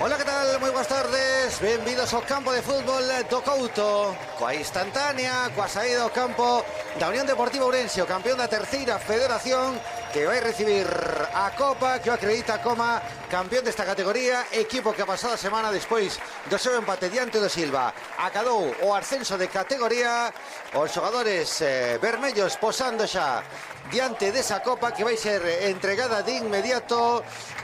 Hola, que tal? Moi boas tardes. Benvidos ao campo de fútbol do Couto. Coa instantánea, coa saída ao campo da Unión Deportiva Ourense, o campeón da terceira federación, que vai recibir a Copa, que o acredita como campeón desta categoría. Equipo que a pasada semana, despois do seu empate diante do Silva, acadou o ascenso de categoría. Os xogadores vermellos posando xa diante desa Copa, que vai ser entregada de inmediato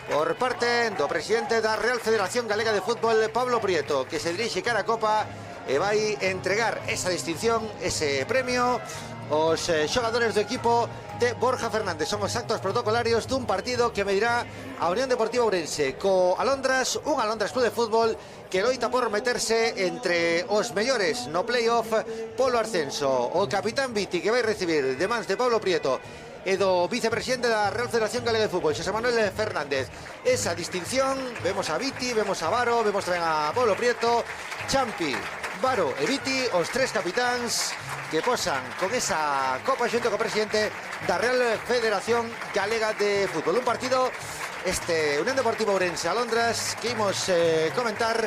por parte do presidente da Real Federación Galega de Fútbol, Pablo Prieto, que se dirixe cara a Copa e vai entregar esa distinción, ese premio aos xogadores do equipo de Borja Fernández. Son os actos protocolarios dun partido que medirá a Unión Deportiva Ourense co Alondras, un Alondras Club de Fútbol que loita por meterse entre os mellores no playoff polo ascenso. O capitán Viti, que vai recibir de mans de Pablo Prieto e do vicepresidente da Real Federación Galega de Fútbol, Xosé Manuel Fernández, esa distinción. Vemos a Viti, vemos a Varo, vemos tamén a Pablo Prieto, Champi, Varo e Viti, os tres capitáns que posan con esa Copa xunto co presidente da Real Federación Galega de Fútbol. Un partido, este Unión Deportiva Ourense Alondras, que imos comentar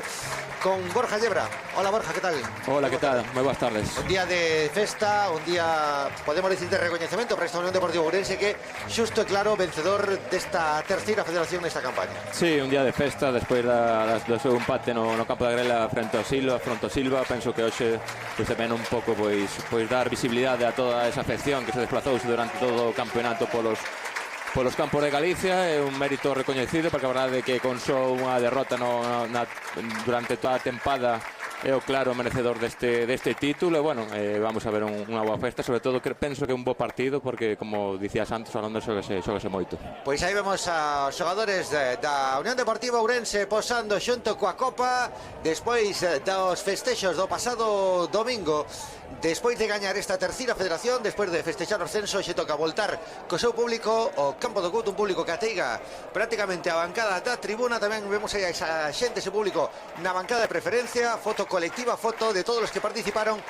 con Borja Yebra. Hola, Borja, que tal? Hola, que tal? Moi boas tardes. Un día de festa, un día, podemos decir, de recoñecemento para esta Unión Deportiva Ourense, que xusto e claro vencedor desta terceira federación nesta campaña. Sí, un día de festa despois do seu empate no campo da Grela fronte ao Silva. Penso que hoxe tamén un pouco pois dar visibilidade a toda esa afección que se desplazouse durante todo o campeonato polos campos de Galicia. É un mérito recoñecido, porque a verdade é que con só unha derrota durante toda a tempada é o claro merecedor deste título. E bueno, vamos a ver unha boa festa, sobre todo que penso que é un bo partido, porque como dicía Santos, a Londres xógase moito. Pois aí vemos aos xogadores da Unión Deportiva Ourense posando xunto coa Copa despois dos festexos do pasado domingo. Despois de gañar esta terceira federación, despois de festexar o ascenso, xe toca voltar co seu público ao campo do Couto, un público que ateiga prácticamente a bancada da tribuna. Tamén vemos aí a esa xente, ese público na bancada de preferencia, foto colectiva, foto de todos os que participaron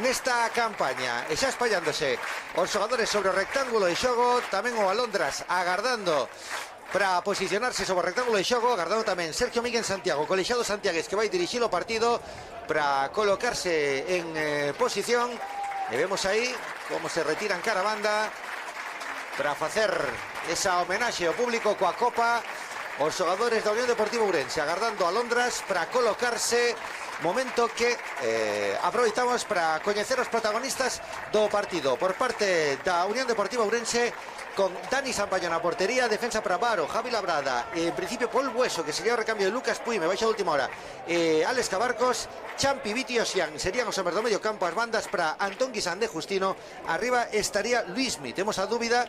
nesta campaña. E xa espallándose os xogadores sobre o rectángulo de xogo, tamén o Alondras agardando para posicionarse sobre o rectángulo de xogo, agardando tamén Sergio Miguel Santiago, colexiado santiagués, que vai dirixir o partido para colocarse en posición. E vemos aí como se retiran cara a banda para facer esa homenaxe ao público coa Copa. Os xogadores da Unión Deportiva Ourense agardando a Londras para colocarse, momento que aproveitamos para coñecer os protagonistas do partido. Por parte da Unión Deportiva Ourense, con Dani Sampaio na portería, defensa para Varo, Javi Labrada, en principio Pol Bueso, que sería o recambio de Lucas Puy, me baixa de última hora, Alex Cabarcos, Champi, Viti e Osian serían os homes do medio campo. As bandas para Antón Guisán de Justino, arriba estaría Luismi. Temos a dúbida,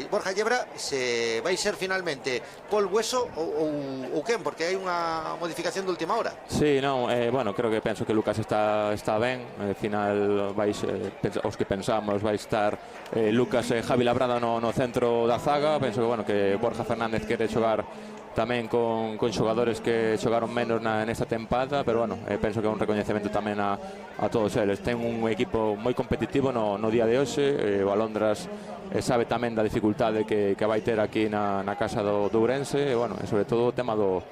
Borja Yebra, se vai ser finalmente Pol Bueso ou quen, porque hai unha modificación de última hora. Sí, non, bueno, penso que Lucas está ben. Al final os que pensamos vai estar Lucas e Javi Labrada no centro da zaga. Penso que, bueno, que Borja Fernández quere xogar tamén con xogadores que xogaron menos nesta tempada, pero bueno, penso que é un recoñecemento tamén a todos eles. Ten un equipo moi competitivo no día de hoxe. O Alondras sabe tamén da dificultade que vai ter aquí na casa do Ourense, e bueno, sobre todo o tema do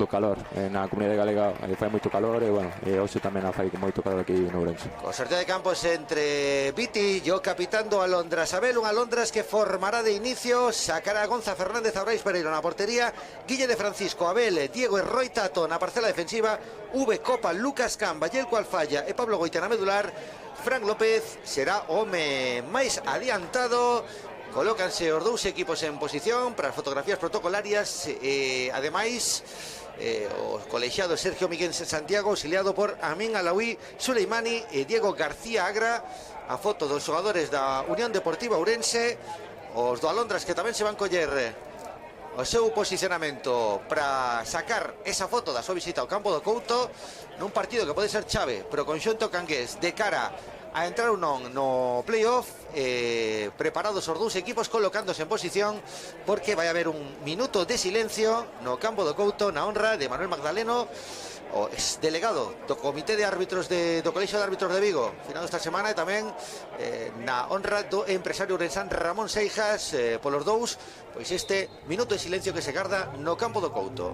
calor. Na comunidade galega fai moito calor, e bueno, hoxe tamén fai moito calor aquí no Ourense. O sorteo de campos entre Viti e o capitán do Alondras, Abel, un Alondras que formará de inicio, sacará a Gonza Fernández, a Brais Pereiro na portería, Guille de Francisco, Abel, Diego Erroi Tato na parcela defensiva, V Copa, Lucas Camba, Yelko Alfaya e Pablo Goita na medular. Fran López será o home máis adiantado. Colócanse os dous equipos en posición para as fotografías protocolarias, e ademais o colexiado Sergio Miguel Santiago, auxiliado por Amin Alaoui Suleimani e Diego García Agra. A foto dos xogadores da Unión Deportiva Ourense, os do Alondras, que tamén se van coller o seu posicionamento para sacar esa foto da súa visita ao campo do Couto, nun partido que pode ser chave pero conxunto cangués de cara a entrar ou non no playoff. Preparados os dous equipos, colocándose en posición, porque vai haber un minuto de silencio no campo do Couto na honra de Manuel Magdaleno, o exdelegado do Comité de Árbitros do Colexio de Árbitros de Vigo, finado esta semana, e tamén na honra do empresario ourensán Ramón Seijas, polos dous, pois este minuto de silencio que se garda no campo do Couto.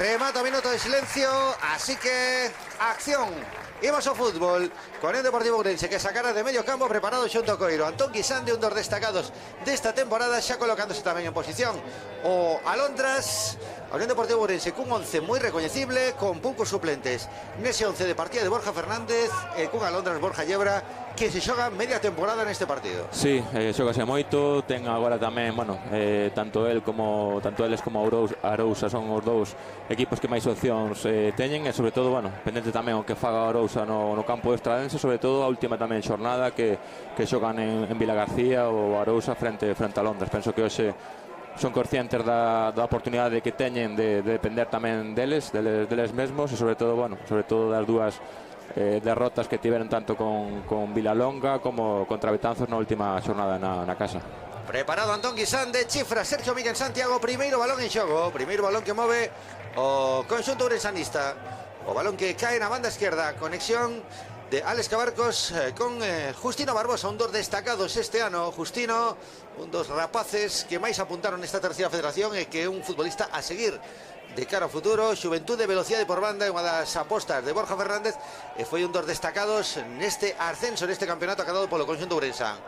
Remata minuto de silencio, así que acción. Imos ao fútbol con el Deportivo Ourense que sacará de medio campo preparado xunto Coiro. Antón Guisande, un dos destacados desta temporada, xa colocándose tamén en posición o Alondras. A Unión Deportivo Ourense cun 11 moi recoñecible, con poucos suplentes nese 11 de partida de Borja Fernández e cun Alondras Borja Llebra que se xoga media temporada neste partido. Sí, xógase moito, ten agora tamén, bueno, tanto eles como Arousa son os dous equipos que máis opcións teñen, e sobre todo, bueno, pendente tamén o que faga Arousa no campo estradense, sobre todo a última tamén xornada que xogan en Vila García ou Arousa frente a Londres. Penso que hoxe son conscientes da oportunidade que teñen de depender tamén deles mesmos, e sobre todo, bueno, das dúas derrotas que tiveron tanto con Vilalonga como contra Betanzos na última xornada na casa. Preparado Antón Guisande, chifra Sergio Miguel Santiago, primeiro balón en xogo, primeiro balón que move o conxunto ourensanista, o balón que cae na banda esquerda, conexión de Alex Cabarcos con Justino Barbosa, un dos destacados este ano. Justino, un dos rapaces que máis apuntaron nesta terceira federación e que é un futbolista a seguir de cara ao futuro. Xuventude, velocidade por banda, unha das apostas de Borja Fernández, e foi un dos destacados neste ascenso, neste campeonato acadado polo conxunto ourensán.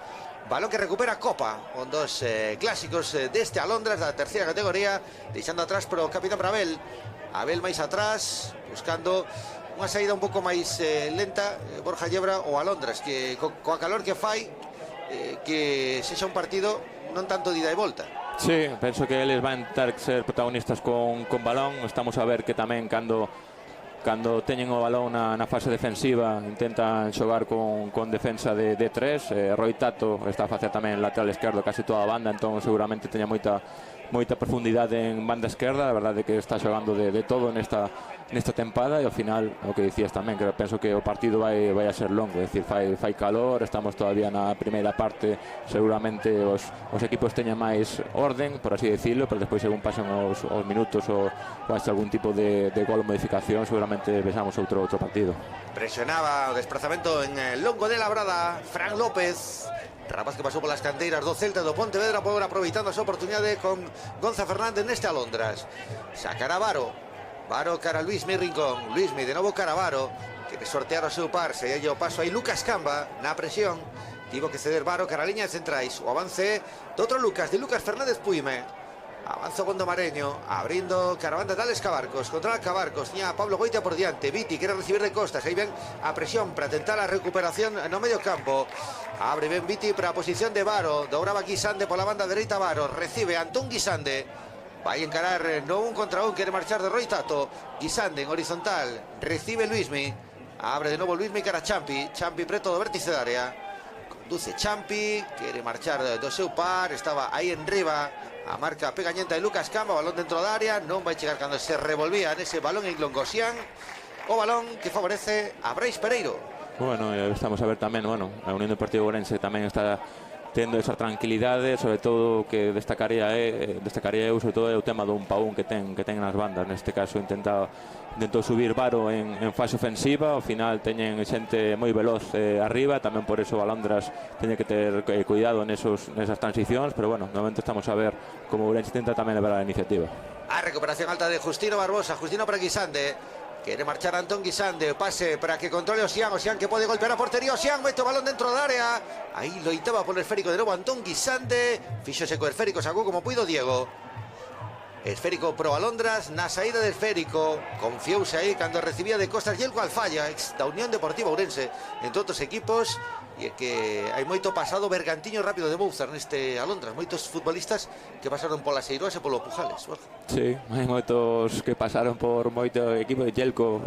Balón que recupera Copa, un dos clásicos deste Alondras da terceira categoría, deixando atrás pro capitán Abel. Abel máis atrás, buscando unha saída un pouco máis lenta, Borja Llebra ou Alondras, que coa calor que fai, que sexa un partido non tanto de ida e volta. Sí, penso que eles van ter que ser protagonistas con balón. Estamos a ver que tamén cando teñen o balón na fase defensiva intentan xogar con defensa de tres. Roi Tato está a facer tamén lateral esquerdo casi toda a banda, entón seguramente teña moita profundidade en banda esquerda. A verdade é que está xogando de todo nesta tempada, e ao final, o que dicías tamén, que penso que o partido vai a ser longo, é dicir, fai calor, estamos todavía na primeira parte, seguramente os equipos teñan máis orden, por así decirlo, pero despois según pasen os minutos ou hasta algún tipo de gol ou modificación, seguramente vexamos outro partido. Presionaba o desplazamento en longo de Labrada Fran López, rapaz que pasou polas canteiras do Celta do Pontevedra, por aproveitando a súa oportunidade con Gonza Fernández neste Alondras. Sacará Varo cara a Luismi Rincón, Luismi de novo cara a Varo, que sortear o seu par, se lle o paso aí Lucas Camba na presión, tivo que ceder Varo cara a liña de centrais. O avance do outro Lucas, de Lucas Fernández Puime, avanza o Gondo Mareño, abrindo caravanda de Alex Cabarcos, controla Cabarcos, tiña a Pablo Goitia por diante, Viti quere recibir de costas, aí ven a presión para tentar a recuperación no medio campo, abre ben Viti para a posición de Varo, dobraba Guisande pola banda dereita. Varo recibe Antón Guisande, vai encarar no un contra un, quere marchar de Roi Tato. Guisande en horizontal, recibe Luismi, abre de novo Luismi cara a Champi preto do vértice da área, conduce Champi, quere marchar do seu par, estaba aí en riba, a marca pegañenta de Lucas Camba, balón dentro da área, non vai chegar cando se revolvía nese balón en Glongosian, o balón que favorece a Brais Pereiro. Bueno, estamos a ver tamén, bueno, a Unión Deportivo Ourense tamén está tendo esa tranquilidade, sobre todo que destacaría eu, sobre todo o tema do un pa un que ten nas bandas. Neste caso intentou subir Varo en fase ofensiva, ao final teñen xente moi veloz arriba, tamén por eso Alondras teñe que ter cuidado nesas transicións, pero bueno, de momento estamos a ver como Ourense intenta tamén levar a iniciativa. A recuperación alta de Justino Barbosa, Justino para Guisande. Quere marchar Antón Guisande, pase para que controle Osian que pode golpear a portería, Osian mete o balón dentro da área, aí loitaba por el esférico de novo Antón Guisande, fíxose co esférico, sacou como puido Diego. Esférico pro Alondras, na saída de esférico, confiouse aí cando recibía de costas Yelko Alfaya, ex da Unión Deportiva Ourense, entre outros equipos, e que hai moito pasado bergantiño rápido de Bouzar neste Alondras, moitos futbolistas que pasaron pola Seiroas e polo Pujales. Sí, hai moitos que pasaron por moito equipo de Yelko,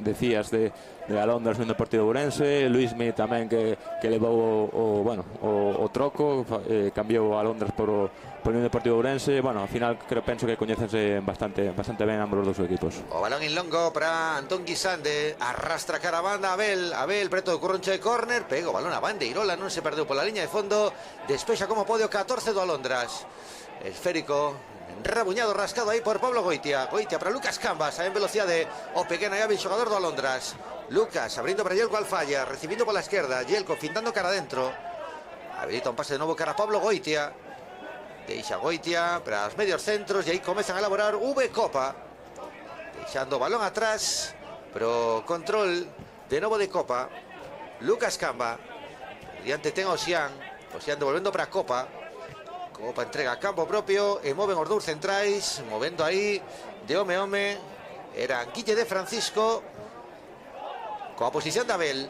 decías de Alondras no Deportivo Ourense, Luismi tamén que levou o troco, cambiou Alondras por Unión Deportivo Ourense. Bueno, ao final penso que coñécense bastante ben ambos os dous equipos. O balón en longo para Antón Guisande, arrastra cara a banda Abel preto do curroncho de córner, pega o balón a bandeirola, non se perdeu pola liña de fondo, despexa como pode o 14 do Alondras. Esférico rabuñado, rascado aí por Pablo Goitia para Lucas Cambas, en velocidade o pequeno e hábil xogador do Alondras. Lucas abrindo para Yelko Alfaya, recibindo pola esquerda, Yelko fintando cara adentro, habilita un pase de novo cara a Pablo Goitia, deixa Goitia para os medios centros, e aí comezan a elaborar V Copa. echando balón atrás, pero control de novo de Copa. Lucas Camba, diante ten Osián devolvendo para Copa. Copa entrega a campo propio e moven os dous centrais, movendo aí de home a home. Era Guille de Francisco coa posición de Abel.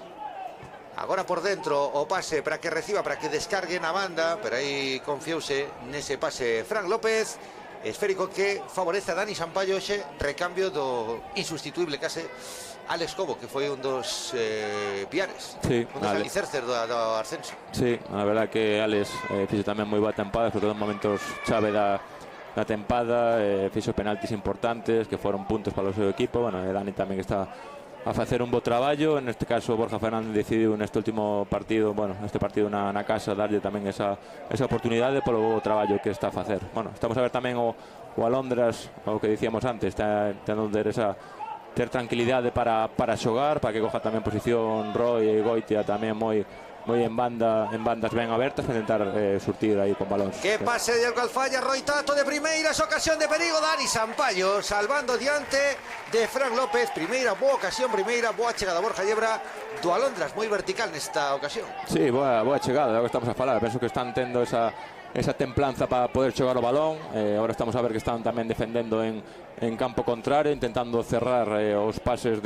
Agora por dentro o pase para que reciba, para que descargue na banda, pero aí confiouse nese pase Fran López. Esférico que favorece a Dani Sampaio, ese recambio do insustituible case Alex Cobo, que foi un dos piares, sí, un dos alicerces do ascenso. Sí, a verdad que Alex fixo tamén moi boa tempada, sobre todo en momentos chave da tempada, fixo penaltis importantes que foron puntos para o seu equipo. Bueno, e Dani tamén está a facer un bo traballo. En este caso Borja Fernández decidiu neste último partido, bueno, neste partido na casa, darlle tamén esa oportunidade polo bo traballo que está a facer. Bueno, estamos a ver tamén o Alondras, o que dicíamos antes, está tentando ter tranquilidade para xogar, para que coja tamén posición Roy e Goitia tamén moi en bandas ben abertas para intentar surtir aí con balóns. Que pase de Alcalfalla, Roy Tato de primeiras, ocasión de perigo, Dani Sampaio salvando diante de Fran López. Primeira boa ocasión, primeira boa chegada Borja Llebra do Alondras, moi vertical nesta ocasión. Sí, boa chegada, é o que estamos a falar. Penso que están tendo esa templanza para poder xogar o balón. Ahora estamos a ver que están tamén defendendo en campo contrario, intentando cerrar os pases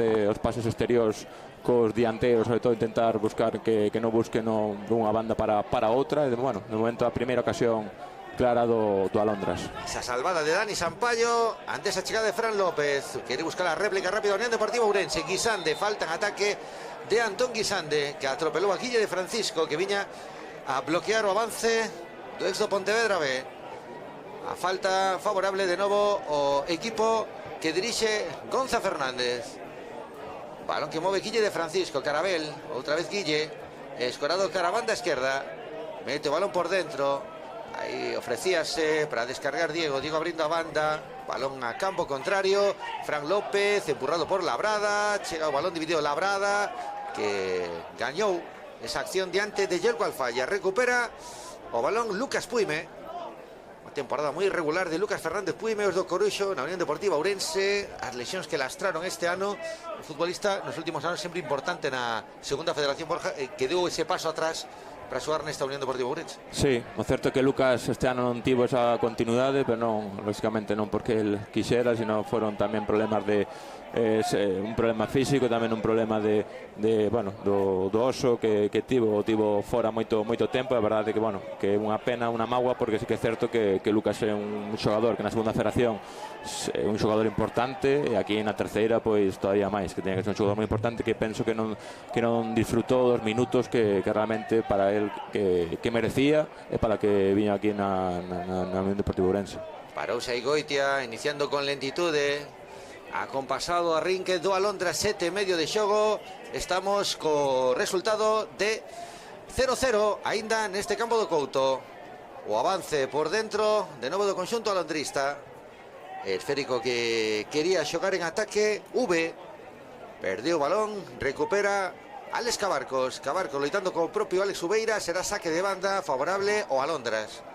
exteriores cos dianteiros, sobre todo intentar buscar que non busquen dunha banda para outra. E, bueno, de momento a primeira ocasión clara do Alondras. Esa salvada de Dani Sampaio ante esa chegada de Fran López. Quere buscar a réplica rápida Unión Deportiva Ourense. Guisande, falta en ataque de Antón Guisande, que atropelou a Guille de Francisco, que viña a bloquear o avance do ex do Pontevedra B. A falta favorable de novo o equipo que dirixe Gonza Fernández. Balón que move Guille de Francisco, Carabel, outra vez Guille, escorado cara a banda esquerda, mete o balón por dentro, aí ofrecíase para descargar Diego abrindo a banda, balón a campo contrario, Fran López, empurrado por Labrada, chega o balón dividido Labrada, que gañou esa acción diante de Yelko Alfaya, recupera o balón Lucas Puime. Temporada moi irregular de Lucas Fernández Puime, os do Coruxo na Unión Deportiva Ourense, as lesións que lastraron este ano. O futbolista nos últimos anos sempre importante na segunda federación, Borja, que deu ese paso atrás para xogar nesta Unión Deportiva Ourense. Sí, o certo é que Lucas este ano non tivo esa continuidade, pero non, lógicamente non porque el quixera, sino foron tamén problemas de un problema físico, tamén un problema bueno, do oso que tivo fora moito tempo. É verdade que, bueno, que é unha pena, unha mágoa, porque sí que é certo que Lucas é un xogador que na segunda federación é un xogador importante, e aquí na terceira pois todavía máis, que tiña que ser un xogador moi importante, que penso que non disfrutou dos minutos que realmente para el que merecía e para que viña aquí na Unión Deportiva Ourense. Parouse aí Goitia, iniciando con lentitude, acompasado a arrinque do Alondras, 7:30 de xogo. Estamos co resultado de 0-0 aínda neste campo do Couto. O avance por dentro de novo do conxunto alondrista. Esférico que quería xogar en ataque, perdeu o balón, recupera Alex Cabarcos loitando co propio Alex Ubeira. Será saque de banda favorable ao Alondras.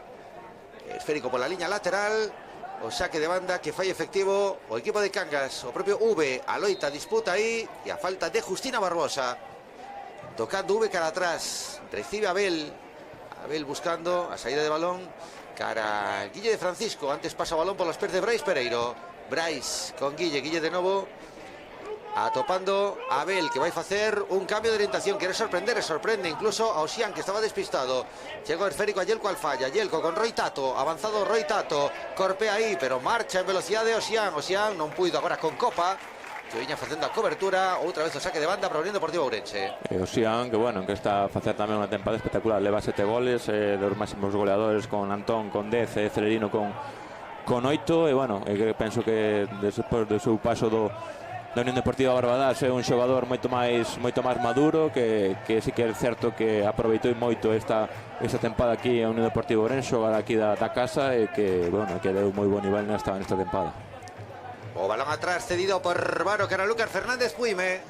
Esférico por la liña lateral, o saque de banda que fai efectivo o equipo de Cangas. O propio a loita, disputa aí, e a falta de Justina Barbosa, tocando cara atrás, recibe Abel buscando a saída de balón cara a Guille de Francisco. Antes pasa o balón por los pés de Brais Pereiro. Brais con Guille de novo atopando a Abel, que vai facer un cambio de orientación, quere sorprende incluso a Osián, que estaba despistado. Chegou o esférico a Yelko Alfaya, Yelko con Roy Tato, avanzado Roy Tato, corpea aí, pero marcha en velocidade Osián non puido agora con Copa, que viña facendo a cobertura. Outra vez o saque de banda para a Unión Deportiva Ourense. Osián, que bueno, que está a facer tamén unha tempada espectacular, leva 7 goles, dos máximos goleadores con Antón con 10, Celerino con 8, e bueno, penso que despois do seu paso da Unión Deportiva Barbadas é un xogador moito máis maduro, que sí que é certo que aproveitou moito esta tempada aquí a Unión Deportiva Ourense, xogar aquí da casa, e que, bueno, que deu moi bon nivel nesta tempada. O balón atrás cedido por Baro, que era Lucas Fernández Puime,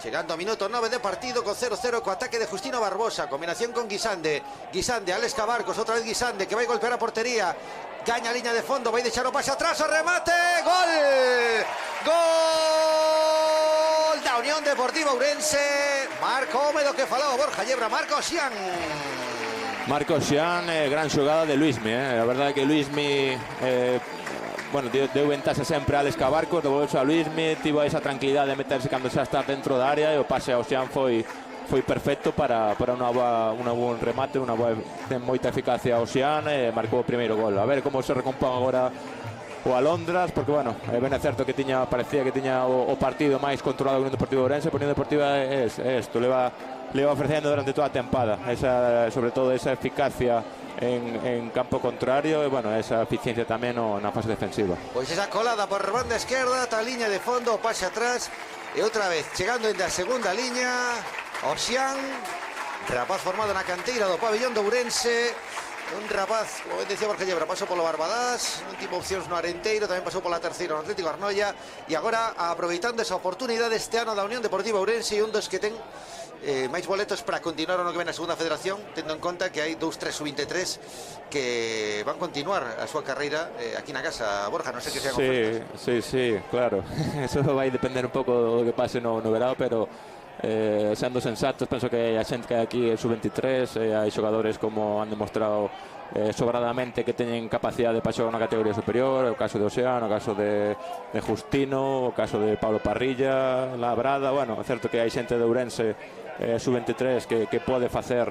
chegando a minuto 9 de partido, con 0-0, co ataque de Justino Barbosa, combinación con Guisande, Alex Cabarcos, outra vez Guisande, que vai golpear a portería, gaña a liña de fondo, vai deixar o pase atrás, o remate, gol Gol da Unión Deportiva Ourense. Marco Ómedo que falaba Borja Llebra. Marco Xian. Marco Xian, gran xogada de Luismi. A verdade é que Luismi bueno, deu ventaxa sempre a Alex Cabarcos, devolveu a Luismi, tivo esa tranquilidade de meterse cando xa está dentro da área, e o pase ao Xian foi perfecto para un buen remate, moita eficacia ao Xian, e marcou o primeiro gol. A ver como se recompón agora o Alondras, porque bueno, ben é certo que parecía que tiña o partido máis controlado que o Unión Deportiva Ourense, pero o Unión Deportiva é isto, leva ofrecendo durante toda a tempada, sobre todo esa eficacia en campo contrario, e bueno, esa eficiencia tamén na fase defensiva. Pois esa colada por banda esquerda, tal liña de fondo, pase atrás, e outra vez chegando en da segunda liña o Xian, rapaz formado na canteira do pabellón de Ourense. Un rapaz, como ben decía Borja Llebra, pasou polo Barbadás, non tivo opcións no Arenteiro, tamén pasou pola terceira no Atlético Arnoia, e agora aproveitando esa oportunidade este ano da Unión Deportiva Ourense, e un dos que ten máis boletos para continuar o no que ven na segunda federación, tendo en conta que hai 2-3 sub-23 que van continuar a súa carreira aquí na casa. Borja, non sei que sea con Sí, claro. Eso vai depender un pouco do que pase no verao, pero sendo sensatos, penso que a xente que hai aquí é sub-23, hai xogadores como han demostrado sobradamente que teñen capacidade para xogar na categoría superior, o caso de Oceano, o caso de Justino, o caso de Pablo Parrilla, Labrada. Bueno, é certo que hai xente de Ourense sub-23 que pode facer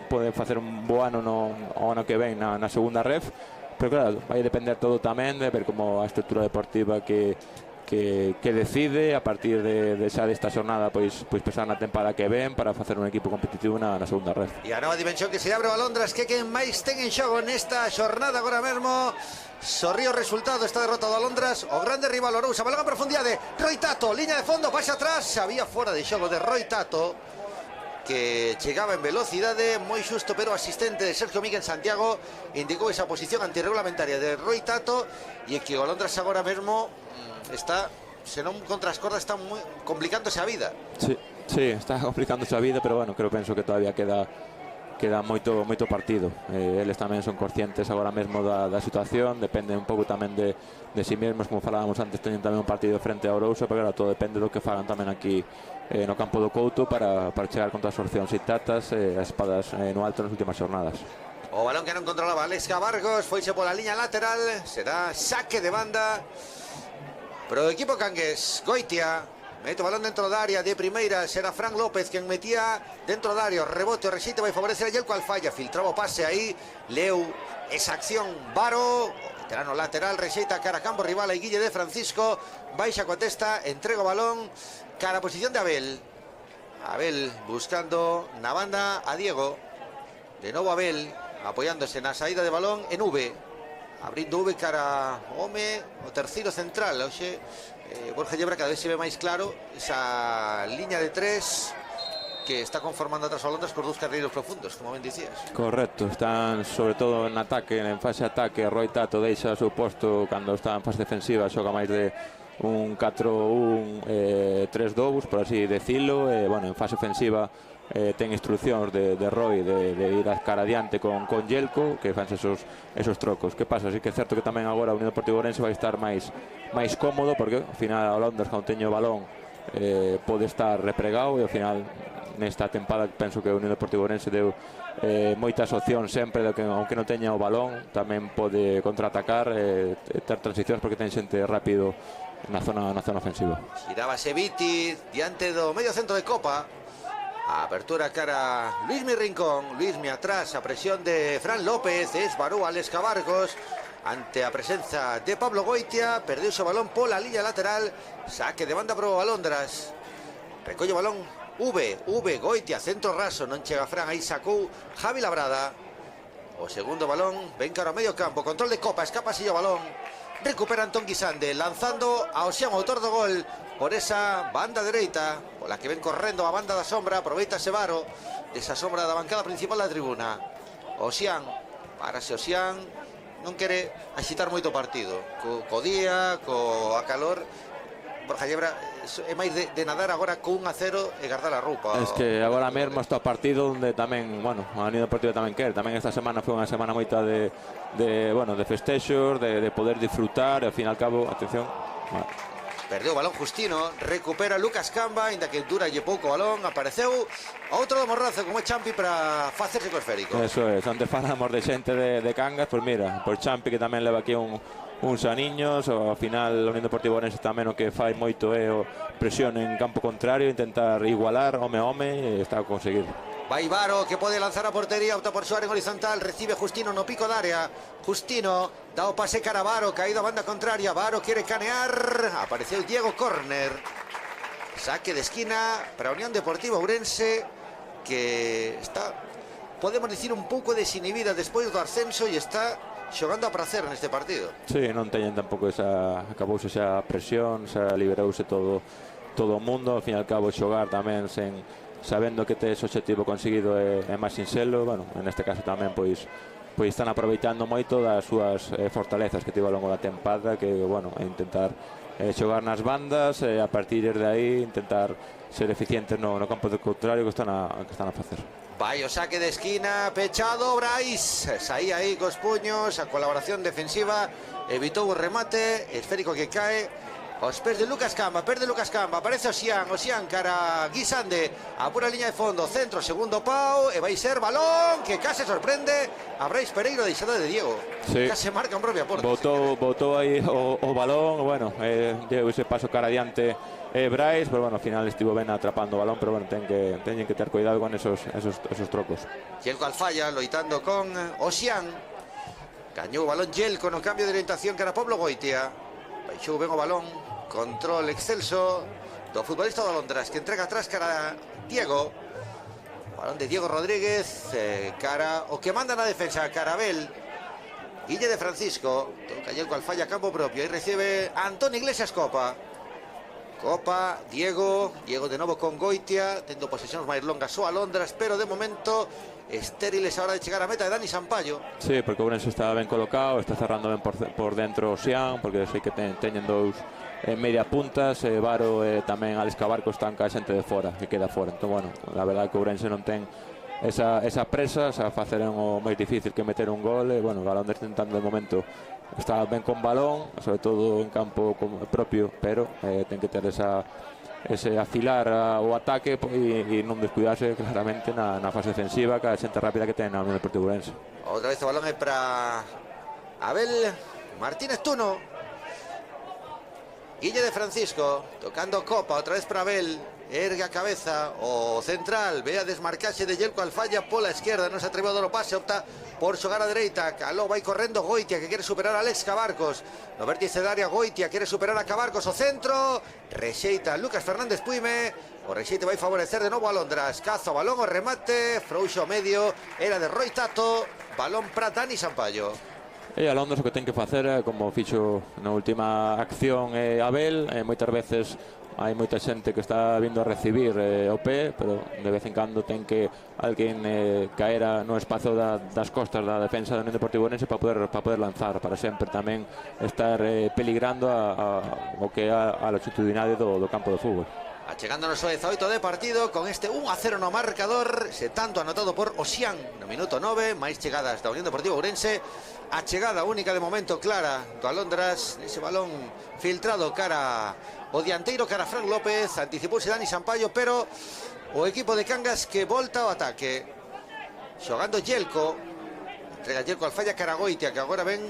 pode facer un bo ano no ano que ven na segunda ref, pero claro, vai depender todo tamén de ver como a estrutura deportiva que decide a partir desta xornada pois pensar na tempada que ven para facer un equipo competitivo na segunda red. E a nova dimensión que se abre o Alondras, que quen máis ten en xogo nesta xornada agora mesmo. Sorrío o resultado, está derrotado Alondras, o grande rival Orousa, balón a profundidade, Roi Tato, liña de fondo, pase atrás, había fora de xogo de Roi Tato, que chegaba en velocidade, moi xusto, pero o asistente de Sergio Miguel Santiago indicou esa posición antirreglamentaria de Roi Tato, e que o Alondras agora mesmo está, senón contra as cordas, está moi complicándose a vida. Sí, está complicándose a vida, pero bueno, penso que todavía queda moito partido. Eles tamén son conscientes agora mesmo da situación, depende un pouco tamén de si mesmos, como falábamos antes, teñen tamén un partido frente a Ourousa, pero claro, todo depende do que fagan tamén aquí no campo do Couto para chegar contra as opcións Tatas e as espadas no alto nas últimas xornadas. O balón que non controlaba Alex Cabarcos, foise pola liña lateral, será saque de banda pero o equipo cangués. Goitia mete o balón dentro da área de primeira, será Fran López quen metía dentro da área, o rebote, o rexite vai favorecer a el, cual falla, filtraba o pase aí, leu esa acción Varo, veterano lateral, rexeita cara a campo rival, e Guille de Francisco baixa coa testa, entrega o balón cara a posición de Abel buscando na banda a Diego, de novo Abel apoiándose na saída de balón en V, abrindo V cara Home, o terceiro central. Hoxe Borja Llebra cada vez se ve máis claro esa liña de tres que está conformando atrás o Alondras por dous carreiros profundos, como ben dicías. Correcto, están sobre todo en ataque, en fase de ataque. Roi Tato deixa o seu posto cando está en fase defensiva, xoga máis de un 4-1 3-2, por así decirlo. Bueno, en fase ofensiva ten instruccións de Roi de ir a cara adiante con Yelko, que fan esos trocos. Que pasa? Así que é certo que tamén agora o Unión Deportiva Ourense vai estar máis cómodo, porque ao final o Alondras, cando teño o balón, pode estar repregado, e ao final nesta tempada penso que o Unión Deportiva Ourense deu moitas opcións sempre, que aunque non teña o balón tamén pode contraatacar, ter transicións, porque ten xente rápido na zona ofensiva. Xiraba Viti diante do medio centro de Copa. A apertura cara Luismi Rincón, Luismi atrás, a presión de Fran López, esvarou Alex Cabarcos ante a presenza de Pablo Goitia, perdeu o balón pola liña lateral, saque de banda pro Alondras, recolle o balón V, Goitia, centro raso, non chega Fran, aí sacou Javi Labrada, o segundo balón, ven cara ao medio campo, control de Copa, escapa así o balón, recupera Antón Guisande, lanzando a Oxián, autor do gol, por esa banda dereita, pola que ven correndo a banda da sombra, aproveita Sevaro, desa sombra da bancada principal da tribuna. Oxián, parase Oxián, non quere axitar moito partido, co día, co a calor. Borja Llebra é máis de nadar agora con 1-0 e guardar a roupa. Es que agora mesmo está o partido onde tamén, bueno, a Unión Deportiva tamén quer. Tamén esta semana foi unha semana moita de festexos, de poder disfrutar, e ao fin e al cabo, atención, bueno. Perdeu o balón Justino, recupera Lucas Camba, ainda que dura lle pouco o balón, apareceu outro do Morrazo como é Champi para facerse co esférico. Eso é, onde falamos de xente de Cangas, pois mira, por Champi que tamén leva aquí uns aniños, ao final a Unión Deportiva Ourense tamén o que fai moito é o presión en campo contrario, intentar igualar home a home, e está a conseguir. Vai Varo, que pode lanzar a portería, opta por xogar en horizontal, recibe Justino no pico de área. Justino dá o pase cara a Varo, caído a banda contraria. Varo quere canear, apareceu Diego, córner. Saque de esquina para a Unión Deportiva Ourense, que está, podemos dicir, un pouco desinhibida despois do ascenso e está xogando a prazer neste partido. Sí, non teñen tampouco acabouse esa presión, liberouse todo o mundo, ao fin e al cabo xogar tamén sabendo que tes objetivo conseguido é máis sinxelo. Bueno, neste caso tamén pois están aproveitando moito das súas fortalezas que tivo ao longo da tempada, que, bueno, intentar xogar nas bandas, e a partir de aí intentar ser eficientes no campo do contrario que están a facer. Vai o saque de esquina, pechado, Brais saía aí cos puños, a colaboración defensiva, evitou o remate, esférico que cae aos pés de Lucas Camba, perde Lucas Camba, aparece Osian cara Guisande, a pura liña de fondo, centro, segundo pau, e vai ser balón que case sorprende a Brais Pereiro, deixada de Diego. Sí. Case marca un propio aporte. Botou aí o balón, bueno, deu ese paso cara adiante Brais, pero bueno, ao final estivo ben atrapando o balón, pero bueno, teñen que ter cuidado con esos trocos. Yelko Alfaya loitando con Osian, gañou o balón Yelko no cambio de orientación cara Pablo Goitia, baixou ben o balón, control excelso do futbolista do Alondras, que entrega atrás cara Diego, balón de Diego Rodríguez, cara o que manda na defensa, Carabel, Guille de Francisco, toca Yelko Alfaya a campo propio, e recibe Antón Iglesias Copa, Diego de novo con Goitia, tendo posesións máis longas o Alondras, pero de momento estériles a hora de chegar a meta de Dani Sampaio. Sí, porque o Ourense está ben colocado, está cerrando ben por dentro o Xián, porque sei que teñen dous media puntas, Varo e tamén Alex Cabarco están ca xente de fora, que queda fora. Entón, bueno, a verdade que o Ourense non ten esa presa, xa faceren o máis difícil que meter un gol, e, bueno, o Alondras tentando de momento está ben con balón, sobre todo en campo propio, pero ten que ter ese afilar o ataque e non descuidarse claramente na fase defensiva, que a xente rápida que ten na Unión Deportiva Ourense. Outra vez o balón é para Abel Martínez Tuno, Guille de Francisco tocando Copa, outra vez para Abel, ergue a cabeza o central, ve a desmarcarse de Yelko Alfaya pola esquerda, non se atreveu a dar o pase, opta por xogar a dereita, caló, vai correndo Goitia, que quere superar a Alex Cabarcos, no vértice de área Goitia quere superar a Cabarcos, o centro rexeita Lucas Fernández Puime, o rexeite vai favorecer de novo a Alondras, caza o balón, o remate frouxo ao medio, era de Roy Tato, balón para Dani Sampaio. E a Londres o que ten que facer, como fixo na última acción Abel, moitas veces hai moita xente que está vindo a recibir o pé, pero de vez en cando ten que alguén caer no espazo das costas da defensa da Unión Deportiva Ourense para poder lanzar, para sempre tamén estar peligrando o que é a longitudinalidade do campo de fútbol. Achegándonos ao 18 de partido con este 1-0 no marcador, se tanto anotado por Osian no minuto 9, máis chegadas da Unión Deportiva Ourense, a chegada única de momento clara do Alondras, ese balón filtrado cara o dianteiro, cara Fran López, anticipouse Dani Sampaio, pero o equipo de Cangas que volta ao ataque, xogando Yelko, entrega Yelko Alfaya cara Goitia, que agora ven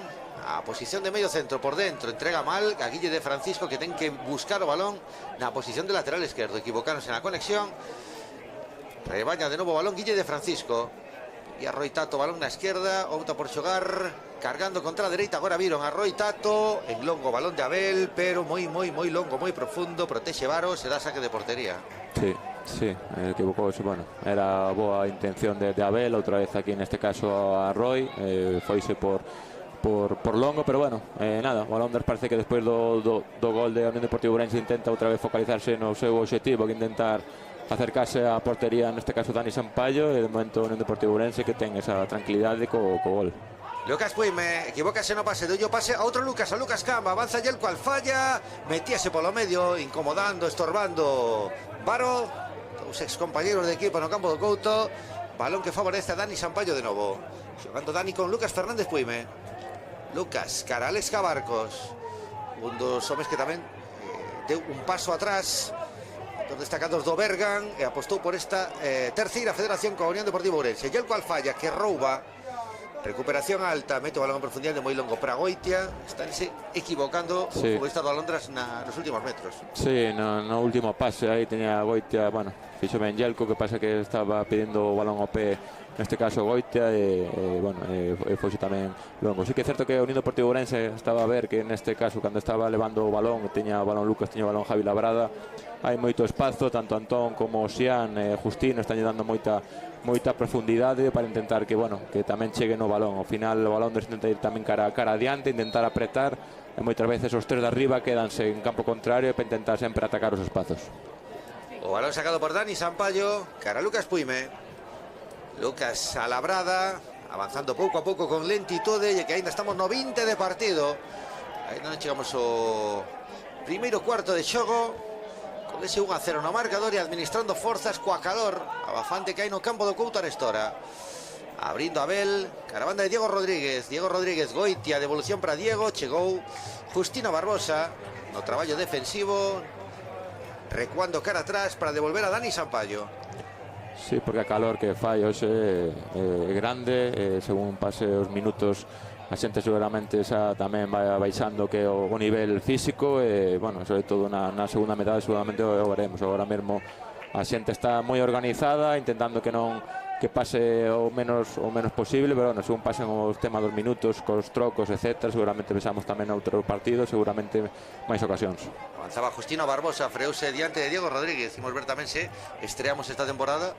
a posición de medio centro por dentro, entrega mal a Guille de Francisco, que ten que buscar o balón na posición de lateral esquerdo, equivocaronse na conexión, rebaña de novo o balón Guille de Francisco, e a Roy Tato, balón na esquerda, opta por xogar cargando contra a dereita, agora viron a Roy Tato, en longo balón de Abel, pero moi longo, moi profundo, protexe Varo, se dá saque de portería. Sí, equivocouse, bueno, era boa intención de Abel, outra vez aquí neste caso a Roy, foise por longo, pero bueno, nada, o Alondras parece que despois do gol de Unión Deportiva Ourense intenta outra vez focalizarse no seu objetivo, que intentar acercarse á portería, neste caso Dani Sampaio, e de momento Unión Deportiva Ourense que ten esa tranquilidade co gol. Lucas Puime, equivócase no pase, doy pase a outro Lucas, a Lucas Camba, avanza Yelko al falla, metíase polo medio, incomodando, estorbando Varo, os ex compañeros de equipo no campo do Couto, balón que favorece a Dani Sampaio de novo, xogando Dani con Lucas Fernández Puime, Lucas, cara a Alex Cabarcos, un dos homes que tamén deu un paso atrás, dos destacados do Bergan, e apostou por esta terceira federación coa Unión Deportiva Ourense. Yelko al falla, que rouba. Recuperación alta, mete o balón en profundidade moi longo para Goitia. Estánse equivocando o futbolista do Alondras nos últimos metros. Sí, no último pase aí tenía Goitia, bueno, fixo ben Yelko, que pasa que estaba pidiendo o balón ao pé, neste caso Goitia, foxe tamén longo. Sí que é certo que o Unión Deportivo Ourense estaba a ver que neste caso, cando estaba levando o balón, tiña o balón Lucas, tiña o balón Javi Labrada, hai moito espazo, tanto Antón como Xian, Justino están dando moita profundidade para intentar que, bueno, que tamén chegue no balón. Ao final o balón intenta ir tamén cara adiante, intentar apretar, e moitas veces os tres de arriba quedanse en campo contrario para intentar sempre atacar os espazos. O balón sacado por Dani Sampaio, cara a Lucas Puime. Lucas a Labrada, avanzando pouco a pouco con lentitude, e que ainda estamos no 20 de partido. Ainda non chegamos ao primeiro cuarto de xogo, con ese 1-0 no marcador e administrando forzas coa calor abafante que hai no campo do Couto Arestora. Abrindo Abel, caravana de Diego Rodríguez, Goitia, devolución para Diego, chegou Justino Barbosa no traballo defensivo, recuando cara atrás para devolver a Dani Sampaio. Sí, porque a calor que fai hoxe é grande, según pase os minutos a xente seguramente xa tamén vai baixando que o nivel físico, e, bueno, sobre todo na segunda metade seguramente o veremos. Agora mesmo a xente está moi organizada, intentando que pase o menos posible, pero, bueno, según pasen os temas dos minutos, cos trocos, etc., seguramente pensamos tamén outro partido, seguramente máis ocasións. Avanzaba Justino Barbosa, freouse diante de Diego Rodríguez. Imos ver tamén se estreamos esta temporada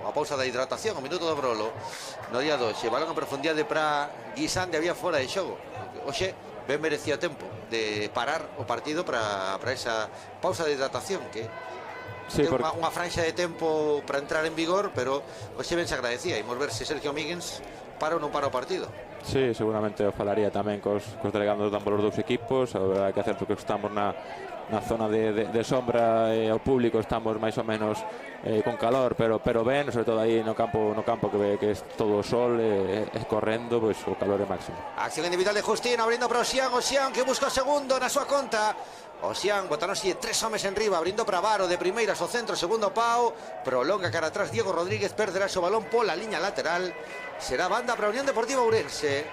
a pausa da hidratación, o minuto do Brolo no día 2, balón en profundidade para Guisande, había fora de xogo. Oxe, ben merecía tempo de parar o partido para esa pausa de hidratación, que sí, unha franxa de tempo para entrar en vigor, pero hoxe ben se agradecía. Imos ver se Sergio Míguez para ou non para o partido. Sí, seguramente o falaría tamén cos delegados de ambos os dous equipos. A verdade que é certo que estamos na zona de sombra, e o público estamos máis ou menos con calor, pero ben, sobre todo aí no campo que ve que é todo o sol e correndo, pois o calor é máximo. Acción individual de Justino, abrindo para o Xian que busca o segundo na súa conta. O Xian botáronse tres homes en riba, abrindo para Varo de primeiras o centro, segundo Pau, prolonga cara atrás Diego Rodríguez, perderá o balón pola liña lateral. Será banda para a Unión Deportiva Ourense,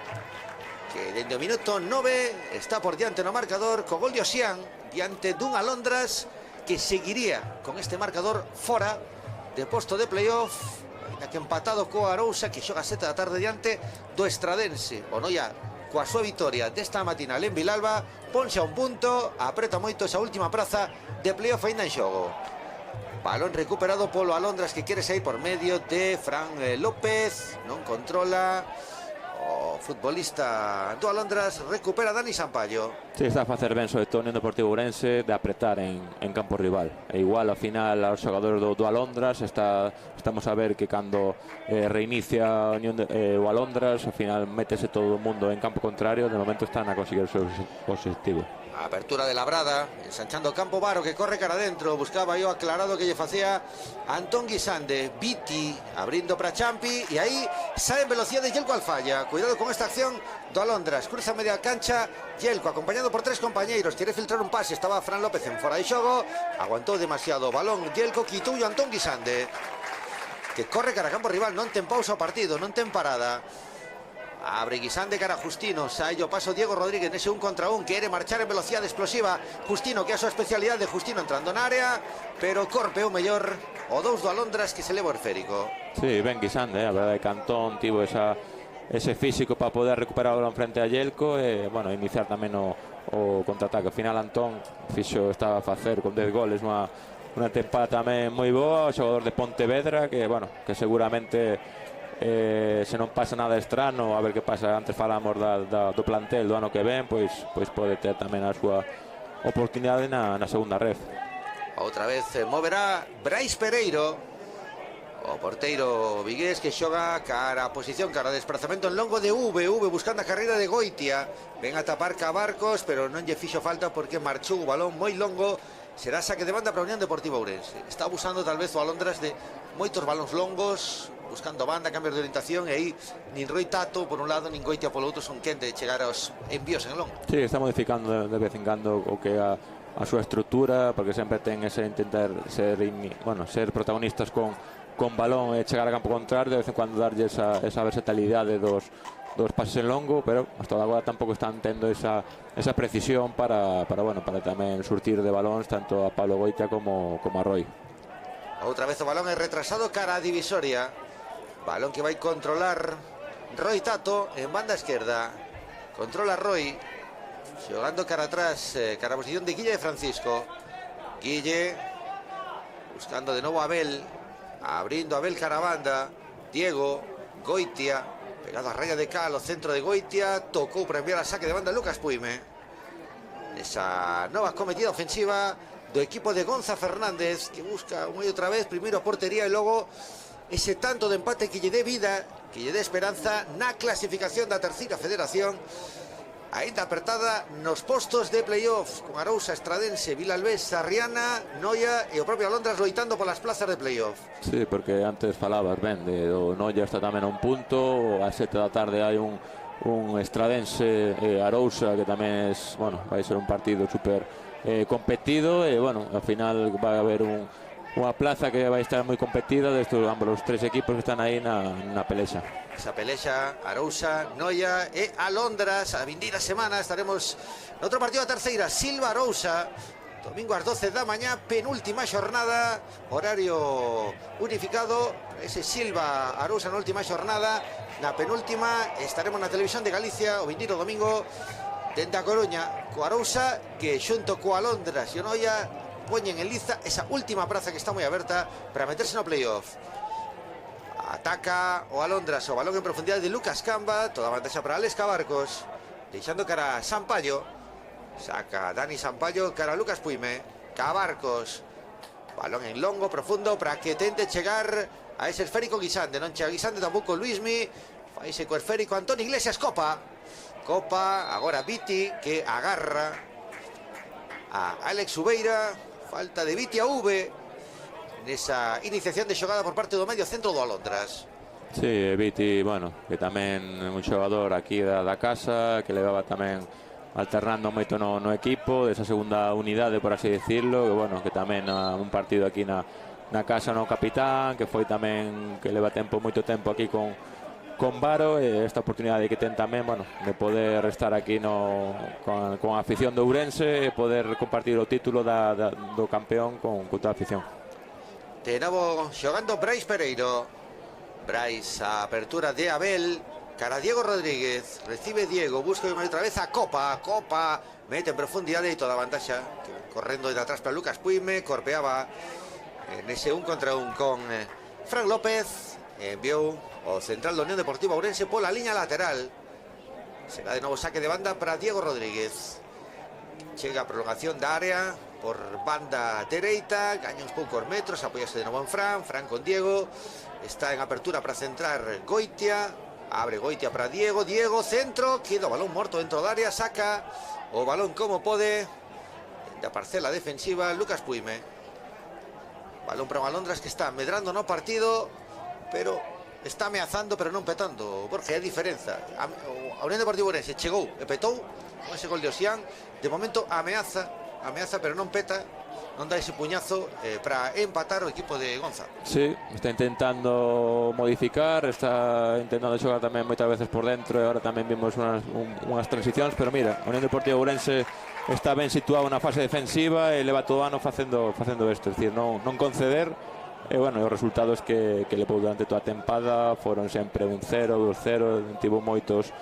que dende o minuto 9 está por diante no marcador, co gol de Xian diante dun Alondras que seguiría con este marcador fora de posto de playoff, ainda que empatado co Arousa, que xoga 7 da tarde diante do Estradense. O Noia, coa súa vitoria desta matinal en Vilalba, ponxe a un punto, apreta moito esa última praza de playoff ainda en xogo. Balón recuperado polo Alondras, que quere sair por medio de Fran López, non controla o futbolista do Alondras, recupera Dani Sampaio. Sí, está a facer ben, sobre todo Unión Deportivo Ourense, de apretar en campo rival. E igual, ao final, aos xogadores do Alondras, estamos a ver que cando reinicia o Alondras, ao final métese todo o mundo en campo contrario, de momento están a conseguir o seu objetivo. Apertura de Labrada, ensanchando o campo Varo, que corre cara adentro, buscaba yo aclarado que lle facía Antón Guisande. Viti abrindo para Champi, e aí sae en velocidade Yelko al falla. Cuidado con esta acción do Alondras, cruza media cancha Yelko, acompañado por tres compañeiros, quiere filtrar un pase, estaba Fran López en fora de xogo, aguantou demasiado o balón Yelko, quitou o Antón Guisande, que corre cara a campo rival, non ten pausa o partido, non ten parada. Abre Guisande cara a Justino, sai o paso Diego Rodríguez nese 1 contra 1, quere marchar en velocidade explosiva Justino, que é a súa especialidade. Justino entrando na área, pero corpeou mellor o 2 do Alondras, que se leva o esférico. Sí, ben Guisande, a verdade que Antón tivo ese físico para poder recuperar o balón frente a Yelko e, bueno, iniciar tamén o contraataque. Ao final Antón estaba a facer con 10 goles unha tempada tamén moi boa, o xogador de Pontevedra, que, bueno, que seguramente se non pasa nada estrano, a ver que pasa. Antes falamos do plantel do ano que ven, pois pode ter tamén a súa oportunidade na segunda red. Outra vez moverá Brais Pereiro, O porteiro vigués que xoga cara a posición, cara a desplazamento en longo de V buscando a carreira de Goitia. Ven a tapar Cabarcos, pero non lle fixo falta porque marchou o balón moi longo. Será saque de banda para a Unión Deportiva Ourense. Está abusando tal vez o Alondras de moitos balóns longos, buscando banda, cambios de orientación, e aí nin Roi Tato por un lado, nin Goitia polo outro son quen de chegar aos envíos en longo. Sí, está modificando de vez en cando o que a súa estrutura, porque sempre ten ese intentar ser protagonistas con balón e chegar a campo contrario, de vez en cuando darlle esa versatilidade dos pases en longo, pero hasta agora tampouco están tendo esa precisión para tamén surtir de balóns tanto a Pablo Goitia como a Roi. Outra vez o balón é retrasado cara a divisoria. Balón que vai controlar Roi Tato en banda esquerda. Controla Roi, xogando cara atrás, cara a posición de Guille de Francisco. Guille buscando de novo a Abel, abrindo Abel cara a banda. Diego, Goitia, pegado a raya de cal, o centro de Goitia, tocou para enviar a saque de banda Lucas Puime. Esa nova cometida ofensiva do equipo de Gonza Fernández, que busca unha e outra vez primeiro a portería e logo ese tanto de empate que lle dé vida, que lle dé esperanza na clasificación da terceira federación, aínda apertada nos postos de playoff, con Arousa, Estradense, Vilalbés, Sarriana, Noia e o propio Alondras loitando polas plazas de playoff. Sí, porque antes falabas ben do Noia está tamén a un punto, a 7 da tarde hai un Estradense e Arousa que tamén vai ser un partido super competido e ao final vai haber unha plaza que vai estar moi competida destes ambos os tres equipos que están aí na pelexa. Esa pelexa, Arousa, Noia e Alondras. A vindeira semana estaremos noutro partido da terceira, Silva Arousa, domingo ás 12 da mañá, penúltima xornada, horario unificado. Ese Silva Arousa na última xornada. Na penúltima estaremos na televisión de Galicia o vindeiro domingo dende a Coruña, co Arousa que xunto co Alondras e o Noia poñen en liza esa última praza que está moi aberta para meterse no playoff. Ataca o Alondras, o balón en profundidade de Lucas Camba, toda a vantaxa para Alex Cabarcos, deixando cara a Sampaio. Saca Dani Sampaio cara a Lucas Puime. Cabarcos, balón en longo, profundo, para que tente chegar a ese esférico Guisande. Non chega Guisande, tampouco Luismi. Faise co esférico Antón Iglesias. Copa, agora Viti, que agarra a Alex Ubeira. Falta de Viti a V nesa iniciación de xogada por parte do medio centro do Alondras. Sí, Viti, que tamén é un xogador aquí da casa, que levaba tamén alternando moito no equipo, desa segunda unidade, por así decirlo, que tamén un partido aquí na casa no capitán, que foi tamén que leva moito tempo aquí con Varo, e esta oportunidade que ten tamén, de poder estar aquí con a afición do Ourense e poder compartir o título do campeón con toda a afición. De novo xogando Brais Pereiro. Brais, a apertura de Abel cara a Diego Rodríguez. Recibe Diego, busca outra vez a Copa. Mete en profundidade e toda a vantaxa correndo de atrás para Lucas Puime. Corpeaba en ese 1 contra 1 con Fran López. Enviou o central da Unión Deportiva Ourense pola liña lateral. Será de novo saque de banda para Diego Rodríguez. Chega a prolongación da área por banda dereita, gaña uns poucos metros, apoiase de novo en Fran con Diego, está en apertura para centrar Goitia, abre Goitia para Diego, centro, queda o balón morto dentro da área, saca o balón como pode da parcela defensiva Lucas Puime. Balón para Alondras que está medrando no partido, pero está ameazando pero non petando, porque é diferenza. A Unión Deportiva Ourense chegou e petou con ese gol de Osián, de momento ameaza pero non peta, non dá ese puñazo para empatar o equipo de Gonza. Sí, está intentando modificar, está intentando xogar tamén moitas veces por dentro, e agora tamén vimos unhas transicións, pero mira, a Unión Deportiva Ourense está ben situado na fase defensiva e leva todo o ano facendo isto, é dicir, non conceder. E os resultados que levou durante toda a tempada foron sempre 1-0, 2-0, tivo moitos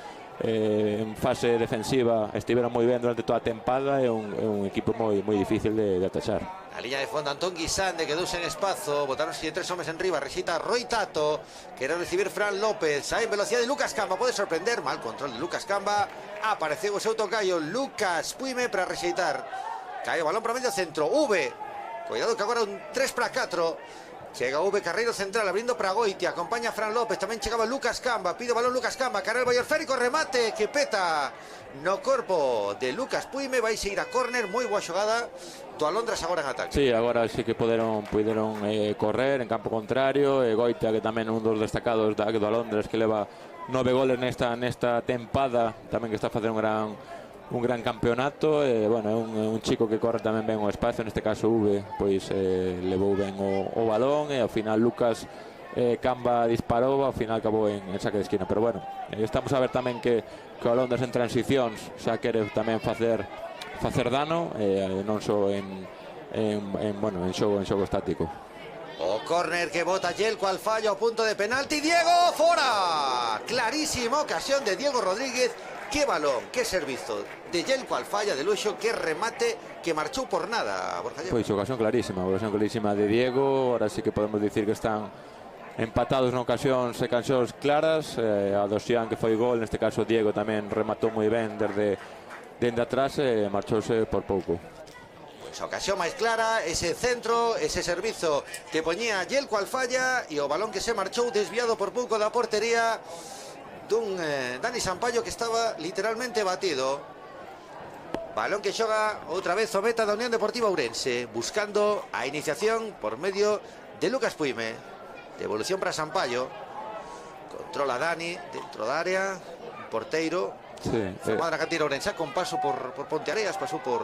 en fase defensiva, estiveron moi ben durante toda a tempada, é un equipo moi difícil de atachar. Na liña de fondo Antón Guisande quedou sen espazo, botaron 3 homes en riba, rexita Roi Tato, quere recibir Fran López, aí en velocidade de Lucas Camba, pode sorprender, mal control de Lucas Camba, apareceu o seu tocayo Lucas Puime para rexeitar, cae o balón para medio centro, V, cuidado que agora un 3 para 4, Chega V Carreiro central, abrindo para Goitia, acompaña a Fran López, tamén chegaba Lucas Camba, pide o balón Lucas Camba, cara el Férico, remate que peta no corpo de Lucas Puime, vai seguir a córner, moi boa xogada do Alondras agora en ataque. Sí, agora sí que puderon correr en campo contrario, Goitia que tamén un dos destacados do Alondras que leva 9 goles nesta tempada, tamén que está facendo un gran campeonato, bueno, é un chico que corre tamén ben o espacio, neste caso V pois levou ben o balón e ao final Lucas Camba disparou, ao final acabou en saque de esquina, pero bueno, estamos a ver tamén que o Alondras en transicións xa quere tamén facer dano, non só en xogo estático. O córner que bota Yelko al fallo a punto de penalti, Diego fora, clarísima ocasión de Diego Rodríguez. Qué balón, qué servizo de Yelko al falla de luxo, qué remate que marchou por nada, Borja Llevo. Pois ocasión clarísima de Diego. Ahora sí que podemos dicir que están empatados en ocasións e cancións claras, a do Xián que foi gol, neste caso Diego tamén rematou moi ben dende atrás e marchouse por pouco. Pois a ocasión máis clara, ese centro, ese servizo que poñía Yelko al falla e o balón que se marchou desviado por pouco da portería dun Dani Sampaio que estaba literalmente batido. Balón que xoga outra vez o meta da Unión Deportiva Ourense, buscando a iniciación por medio de Lucas Puime. Devolución para Sampaio, controla Dani dentro da área, un porteiro. Sí, Formada na cantera Ourense con paso por Ponteareas, pasou por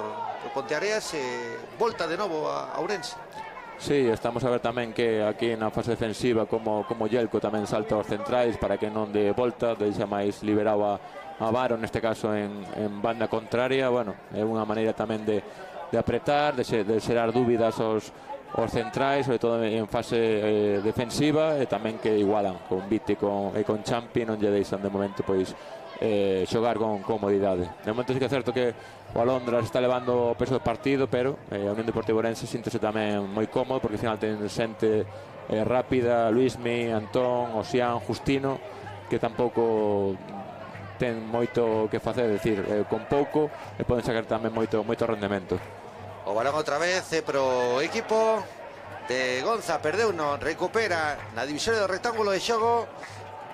Ponteareas e volta de novo a Ourense. Sí, estamos a ver tamén que aquí na fase defensiva como Yelko tamén salta aos centrais para que non de volta, deixa máis liberado a Varo, neste caso en banda contraria. Bueno, é unha maneira tamén de apretar, de xerar dúbidas aos centrais, sobre todo en fase defensiva, e tamén que igualan con Vite e con Champi, non lle deixan de momento pois xogar con comodidade. De momento sí que é certo que o Alondras está levando o peso do partido, pero a Unión Deportiva Ourense síntese tamén moi cómodo porque ao final ten xente rápida, Luismi, Antón, Osián, Justino, que tampouco ten moito que facer, é dicir, con pouco e poden sacar tamén moito rendemento. O balón outra vez pro equipo de Gonza, perdeu, non recupera na divisoria do rectángulo de xogo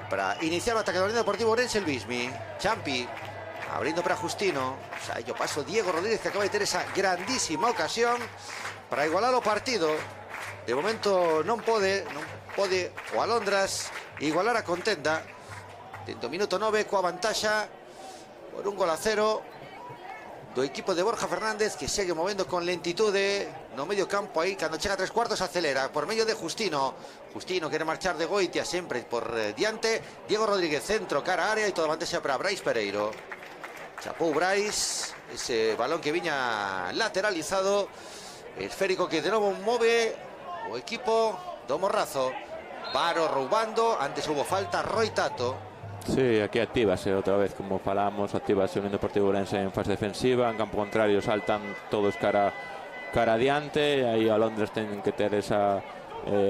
para iniciar o ataque da Unión Deportiva Ourense. Luismi, Champi abrindo para Justino, xa yo paso Diego Rodríguez que acaba de ter esa grandísima ocasión para igualar o partido. De momento non pode o Alondras igualar a contenda dentro do minuto 9 coa vantaxa por 1-0 do equipo de Borja Fernández, que segue movendo con lentitude no medio campo. Aí cando chega a 3/4 acelera por medio de Justino quere marchar de Goitia sempre por diante. Diego Rodríguez centro cara a área e toda a vantaxa para Brais Pereiro. Chapou Brais, ese balón que viña lateralizado, esférico que de novo move o equipo do Morrazo. Varo roubando, antes hubo falta, Roi Tato. Sí, aquí actívase outra vez, como falamos, actívase o Unión Deportiva Ourense en fase defensiva, en campo contrario saltan todos cara adiante, aí a Londres ten que ter esa,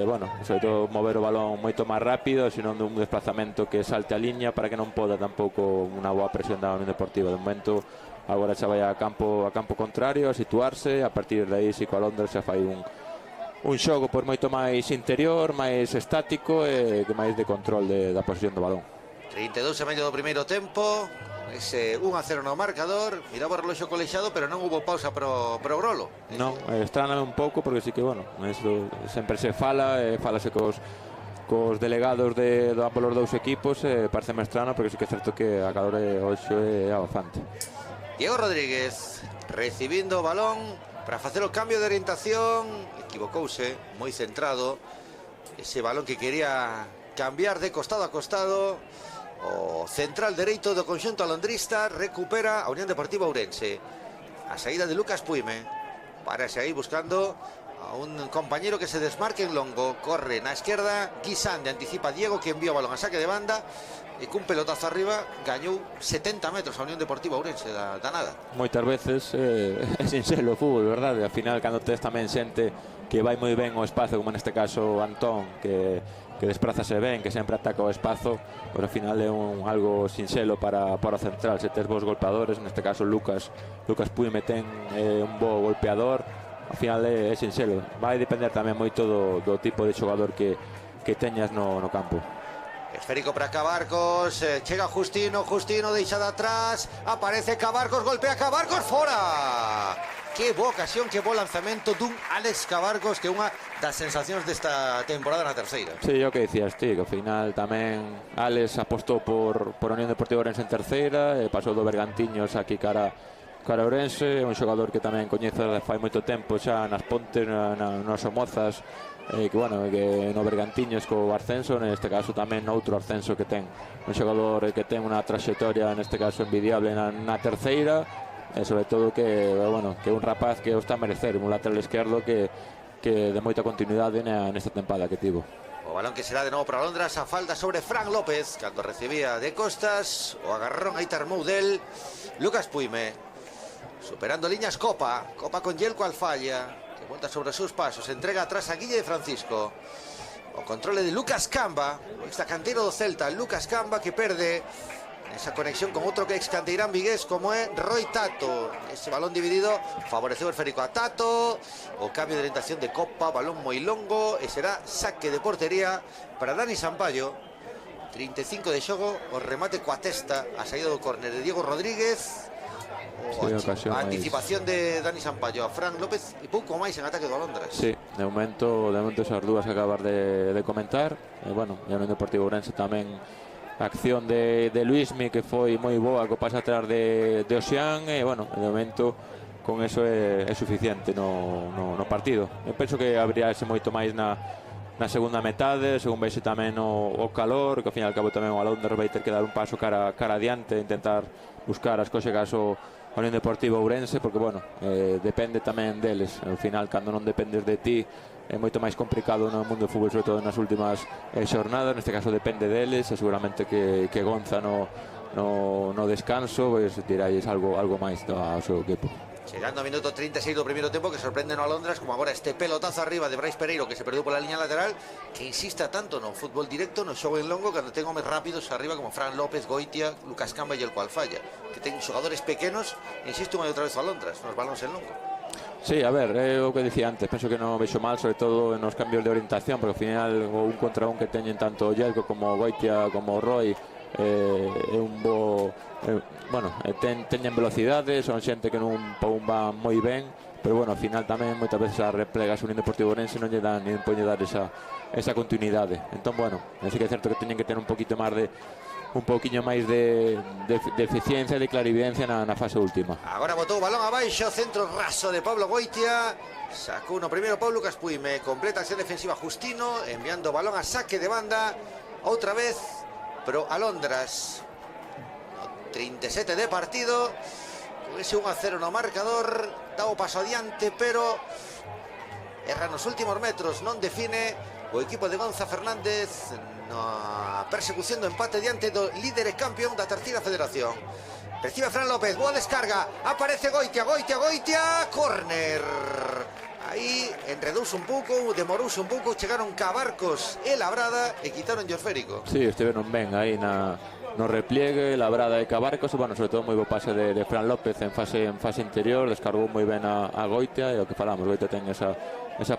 bueno, sobre todo mover o balón moito máis rápido, senón dun desplazamento que salte a liña para que non poda tampouco unha boa presión da Unión Deportiva. De momento agora xa vai a campo contrario a situarse, a partir de aí si coa Londres xa fai un xogo por moito máis interior, máis estático e que máis de control da posesión do balón. 32 e medio do primeiro tempo, ese 1-0 no marcador. Miraba o reloxo colexado, pero non hubo pausa pro Grolo. Non, estráname un pouco porque sí que, bueno, eso sempre se falase cos delegados de ambos os dous equipos, parece máis estrano porque sí que é certo que a calor hoxe é abafante. Diego Rodríguez recibindo o balón para facer o cambio de orientación, equivocouse, moi centrado, ese balón que quería cambiar de costado a costado. O central dereito do conxunto alondrista recupera a Unión Deportiva Ourense. A saída de Lucas Puime, parase aí buscando a un compañero que se desmarque en longo. Corre na esquerda, Guisande anticipa Diego, que envía o balón a saque de banda e cun pelotazo arriba gañou 70 metros a Unión Deportiva Ourense da nada. Moitas veces é sinxelo o fútbol, verdade? Al final, cando tes tamén xente que vai moi ben o espazo, como neste caso Antón, que desplázase ben, que sempre ataca o espazo, pero ao final é algo sinxelo para o central. Se tes bons golpeadores, neste caso Lucas Puime ten un bo golpeador, ao final é sinxelo. Vai depender tamén moito do tipo de xogador que teñas no campo. Esférico para Cabarcos, chega Justino deixa de atrás, aparece Cabarcos, golpea Cabarcos, fora. Que boa ocasión, que bo lanzamento dun Alex Cabarcos, que é unha das sensacións desta temporada na terceira. Sí, o que dicías ti, que ao final tamén Alex apostou por Unión Deportiva Ourense en terceira, pasou do Bergantiños aquí cara Ourense, un xogador que tamén coñece fai moito tempo xa nas Pontes, nas Somozas, que no Bergantiños co ascenso, neste caso tamén outro ascenso que ten, un xogador que ten unha traxectoria neste caso envidiable na terceira, e sobre todo que é un rapaz que o está a merecer, un lateral esquerdo que de moita continuidade nesta tempada que tivo. O balón que será de novo para Londras, a falta sobre Fran López, cando recibía de costas, o agarrón aí termou del Lucas Puime, superando liñas Copa con Yelko Alfalla, que monta sobre os seus pasos, entrega atrás a Guille de Francisco, o controle de Lucas Camba, o extracanteiro do Celta, Lucas Camba, que perde esa conexión con outro que ex canteirán vigués como é Roy Tato. Ese balón dividido favoreceu o esférico a Tato, o cambio de orientación de Copa, balón moi longo, e será saque de portería para Dani Sampaio. 35 de xogo, o remate coa testa, a saída do córner de Diego Rodríguez, a anticipación de Dani Sampaio a Fran López, e pouco máis en ataque do Alondras. Sí, de momento esas dúas que acabas de comentar, e o Unión Deportiva Ourense tamén a acción de Luismi, que foi moi boa co pase atrás de Oceán, e de momento con eso é suficiente no partido. Eu penso que abriase moito máis na segunda metade, según vexe tamén o calor, que ao fin e ao cabo tamén o Alondras vai ter que dar un paso cara adiante, intentar buscar as coxegas o Unión Deportiva Ourense, porque depende tamén deles. Ao final, cando non dependes de ti, é moito máis complicado no mundo do fútbol, sobre todo nas últimas xornadas. Neste caso depende deles, e seguramente que Gonza no descanso diráis algo máis ao seu equipo. Chegando ao minuto 36 do primeiro tempo, que sorprende no Alondras, como agora este pelotazo arriba de Brais Pereiro, que se perdeu pola liña lateral, que insista tanto no fútbol directo, no xogo en longo, cando ten homes rápidos arriba como Fran López, Goitia, Lucas Camba e Yelko Alfalla, que ten xogadores pequenos, insiste unha e outra vez o Alondras nos balóns en longo. Sí, a ver, é o que dicía antes, penso que non vexo mal, sobre todo nos cambios de orientación, porque ao final un contra un que teñen tanto Yelko como Goitia como Roy, é un bo, teñen velocidade, son xente que non van moi ben, pero ao final tamén moitas veces as replegas Unión Deportiva Ourense non lle dan nin poñe dar esa continuidade. Entón, así que é certo que teñen que ter un poquinho máis de eficiencia e de clarividencia na fase última. Agora botou o balón abaixo, centro raso de Pablo Goitia, sacou no primeiro Pau Lucas Puime, completa acción defensiva Justino, enviando o balón a saque de banda, outra vez pero Alondras, 37 de partido, con ese 1-0 no marcador, dá o paso adiante, pero erra nos últimos metros, non define o equipo de Gonza Fernández na persecución do empate diante do líder e campeón da terceira federación. Recibe Fran López, boa descarga, aparece Goitia, córner. Aí enredouse un pouco, demorouse un pouco, chegaron Cabarcos e Labrada e quitaron o esférico. Sí, estiveron ben aí no repliegue, Labrada e Cabarcos, sobre todo moi bo pase de Fran López en fase interior, descargou moi ben a Goitia, e o que falamos, Goitia ten esa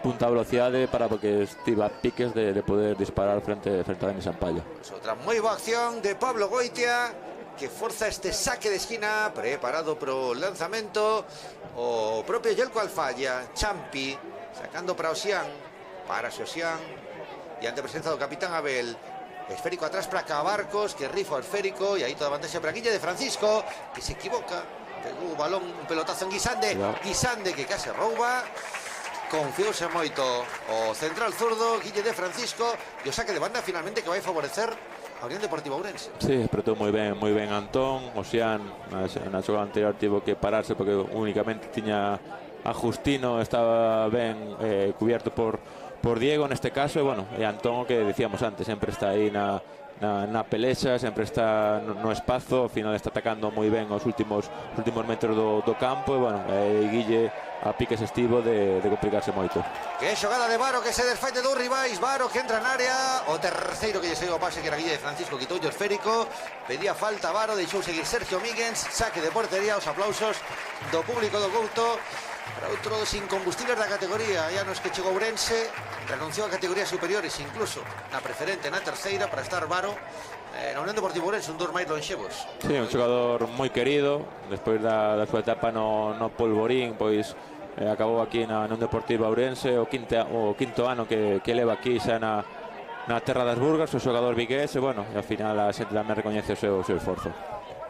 punta de velocidade para que estiva piques de poder disparar frente a Dani Sampaio. Outra moi boa acción de Pablo Goitia, que forza este saque de esquina, preparado pro lanzamento o propio Yelko Alfalla, Champi, sacando para Oceán, e ante presenza do capitán Abel, esférico atrás para Cabarcos, que rifa o esférico, e aí toda a vantaxe para Guille de Francisco, que se equivoca, pegou o balón, un pelotazo en Guisande, que case rouba, confiouse moito o central zurdo, Guille de Francisco, e o saque de banda finalmente que vai favorecer a Unión Deportiva Ourense. Sí, apretou moi ben Antón. Oceán na xogada anterior tivo que pararse porque únicamente tiña a Justino, estaba ben cubierto por Diego neste caso, e Antón, o que decíamos antes, sempre está aí na pelexa, sempre está no espazo, ao final está atacando moi ben os últimos metros do campo, e Guille a piques estivo de complicarse moito. Que xogada de Varo, que se desfai de dous rivais, Varo que entra na área, o terceiro que lle saiu o pase, que era Guille de Francisco, quitou o esférico, pedía falta Varo, deixou seguir Sergio Míguez, saque de portería, os aplausos do público do Couto. para outros incombustibles da categoría. Ya nos que chegou Ourense, renunciou a categorías superiores, incluso na preferente, na terceira, para estar Varo na Unión Deportiva Ourense, un dos máis lonxevos. Sí, un xogador moi querido. Despois da súa etapa no Polvorín, pois acabou aquí na Unión Deportiva Ourense, o quinto ano que leva aquí xa na terra das Burgas, o xogador vigués, e bueno, e ao final a xente tamén recoñece o seu esforzo.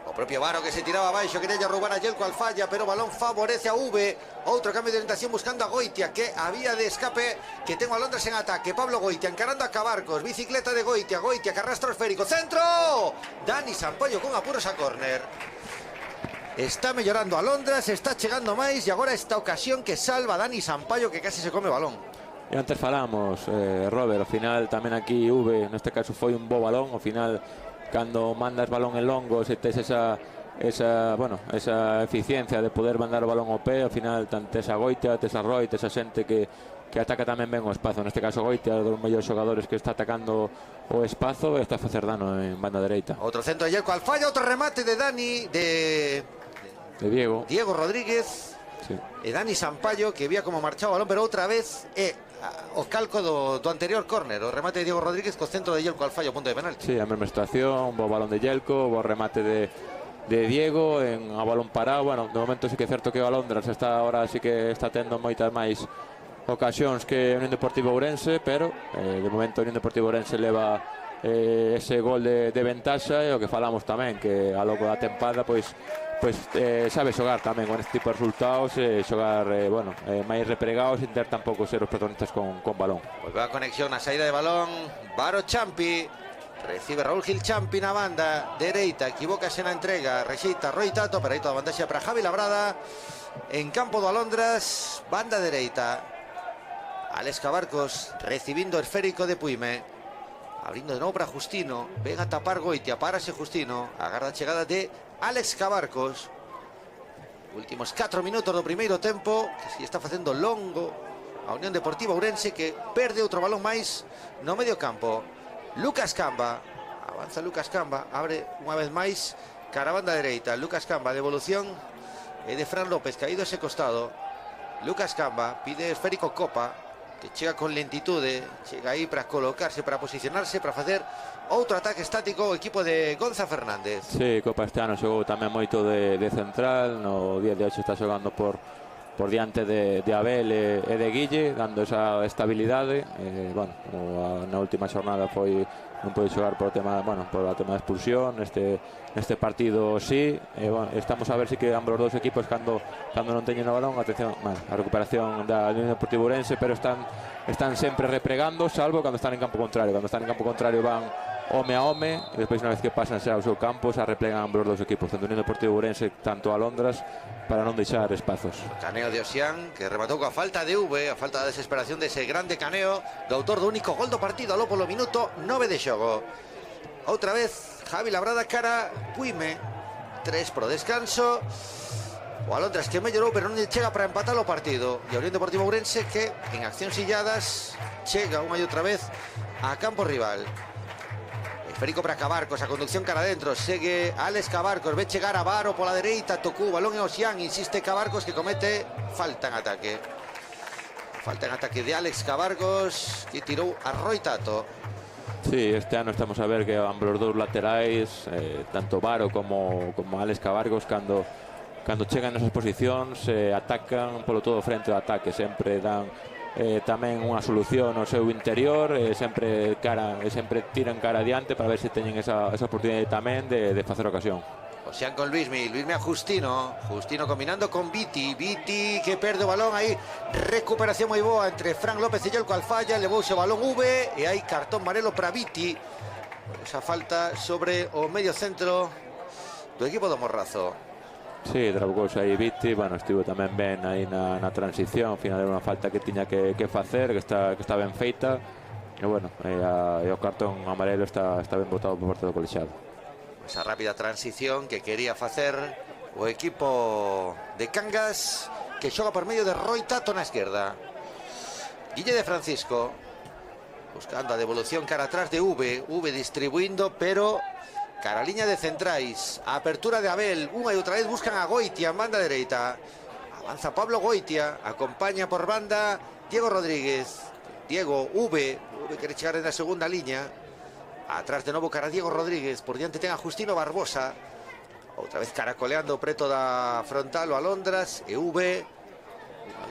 O propio Varo que se tiraba abaixo, quería roubar a Yelko Alfaya, pero o balón favorece a V. Outro cambio de orientación buscando a Goitia, que había de escape, que ten a Londres en ataque. Pablo Goitia encarando a Cabarcos, bicicleta de Goitia que arrastra o esférico, centro. Dani Sampaio con apuros a córner. Está mellorando a Londres, está chegando máis, e agora esta ocasión que salva a Dani Sampaio, que casi se come o balón. E antes falamos, Robert, ao final tamén aquí V, neste caso foi un bo balón, ao final cando mandas balón en longo, se tes esa eficiencia de poder mandar o balón ao pé, ao final tes a Goitia, tes a Roy, tes a xente que ataca tamén ben o espazo. Neste caso Goitia, dos mellores xogadores que está atacando o espazo, e está a facer dano en banda dereita. Outro centro de Yelko Alfaya, outro remate de Dani, de Diego Rodríguez, sí. E Dani Sampaio, que vía como marchaba o balón, pero outra vez o calco do anterior córner, o remate de Diego Rodríguez co centro de Yelko Alfaya, punto de penalti. Sí, a mesma estación, bo balón de Yelko, bo remate de Diego a balón parado. Bueno, de momento sí que é certo que o Alondras ahora sí que está tendo moitas máis ocasións que Unión Deportiva Ourense, pero de momento Unión Deportiva Ourense leva ese gol de ventaxa, e o que falamos tamén, que a longo da tempada pois sabe xogar tamén con este tipo de resultados, xogar máis repregados, e ter tampouco ser os protagonistas con balón. Pues va a conexión a saída de balón, Varo Champi, recibe Raúl Gil Champi na banda dereita, equivócase na entrega, rexeita Roy Tato, pero aí toda a vantaxe para Javi Labrada en campo do Alondras, banda dereita. Alex Cabarcos recibindo o esférico de Puime, abrindo de novo para Justino, ven a tapar Goitia, párase Justino, agarda a chegada de Alex Cabarcos. Últimos 4 minutos do primeiro tempo, que si está facendo longo a Unión Deportiva Ourense, que perde outro balón máis no medio campo. Lucas Camba, avanza Lucas Camba, abre unha vez máis cara a banda dereita. Lucas Camba, devolución de Fran López, caído ese costado. Lucas Camba pide esférico Copa, que chega con lentitude, chega aí para colocarse, para posicionarse, para facer outro ataque estático o equipo de Gonza Fernández. Sí, Copa este ano xogou tamén moito de central, no día de hoxe está xogando por diante de Abel e de Guille, dando esa estabilidade. Na última xornada non pode xogar por tema de expulsión. Neste partido sí, estamos a ver si que ambos os dous equipos cando non teñen o balón, atención, a recuperación da Unión Deportiva Ourense, pero están sempre repregando, salvo cando están en campo contrario. Cando están en campo contrario van home a home, e despois unha vez que pasan xa ao seu campo, xa replegan ambos os dous equipos, tanto Unión Deportiva Ourense tanto a Londras, para non deixar espazos. Caneo de Osián, que rematou coa falta de V, a falta da desesperación dese grande caneo do autor do único gol do partido aló polo minuto 9 de xogo. Outra vez Javi Labrada cara Puime, 3 pro descanso. O Alondras que mellorou, pero non chega para empatar o partido, e a Unión Deportiva Ourense que en accións illadas chega unha e outra vez a campo rival. Esférico para Cabarcos, a conducción cara adentro, segue Alex Cabarcos, ve chegar a Varo pola dereita, tocou o balón e Osián, insiste Cabarcos, que comete falta en ataque. Falta en ataque de Alex Cabarcos, que tirou a Roy Tato. Sí, este ano estamos a ver que ambos os dous laterais, tanto Varo como Alex Cabarcos, cando chegan nesas posicións, atacan polo todo frente ao ataque, sempre dan tamén unha solución ao seu interior, sempre tiran cara adiante para ver se teñen esa oportunidade tamén de facer ocasión. Osián con Luismi a Justino combinando con Viti que perde o balón aí, recuperación moi boa entre Fran López e Yelko Alfaya, levouse o balón V e hai cartón amarelo para Viti, esa falta sobre o medio centro do equipo do Morrazo. Sí, trabucouse aí Viti, estivo tamén ben aí na transición, ao final era unha falta que tiña que facer, que está ben feita, e o cartón amarelo está ben botado por parte do colexiado. Esa rápida transición que quería facer o equipo de Cangas, que xoga por medio de Roy Tato na esquerda. Guille de Francisco buscando a devolución cara atrás de V distribuindo, pero cara a liña de centrais, a apertura de Abel, unha e outra vez buscan a Goitia en banda dereita. Avanza Pablo Goitia, acompaña por banda Diego Rodríguez. Diego, V quiere chegar en la segunda línea. Atrás de novo cara Diego Rodríguez, por diante ten a Justino Barbosa. Outra vez caracoleando preto da frontal o Alondras. E V,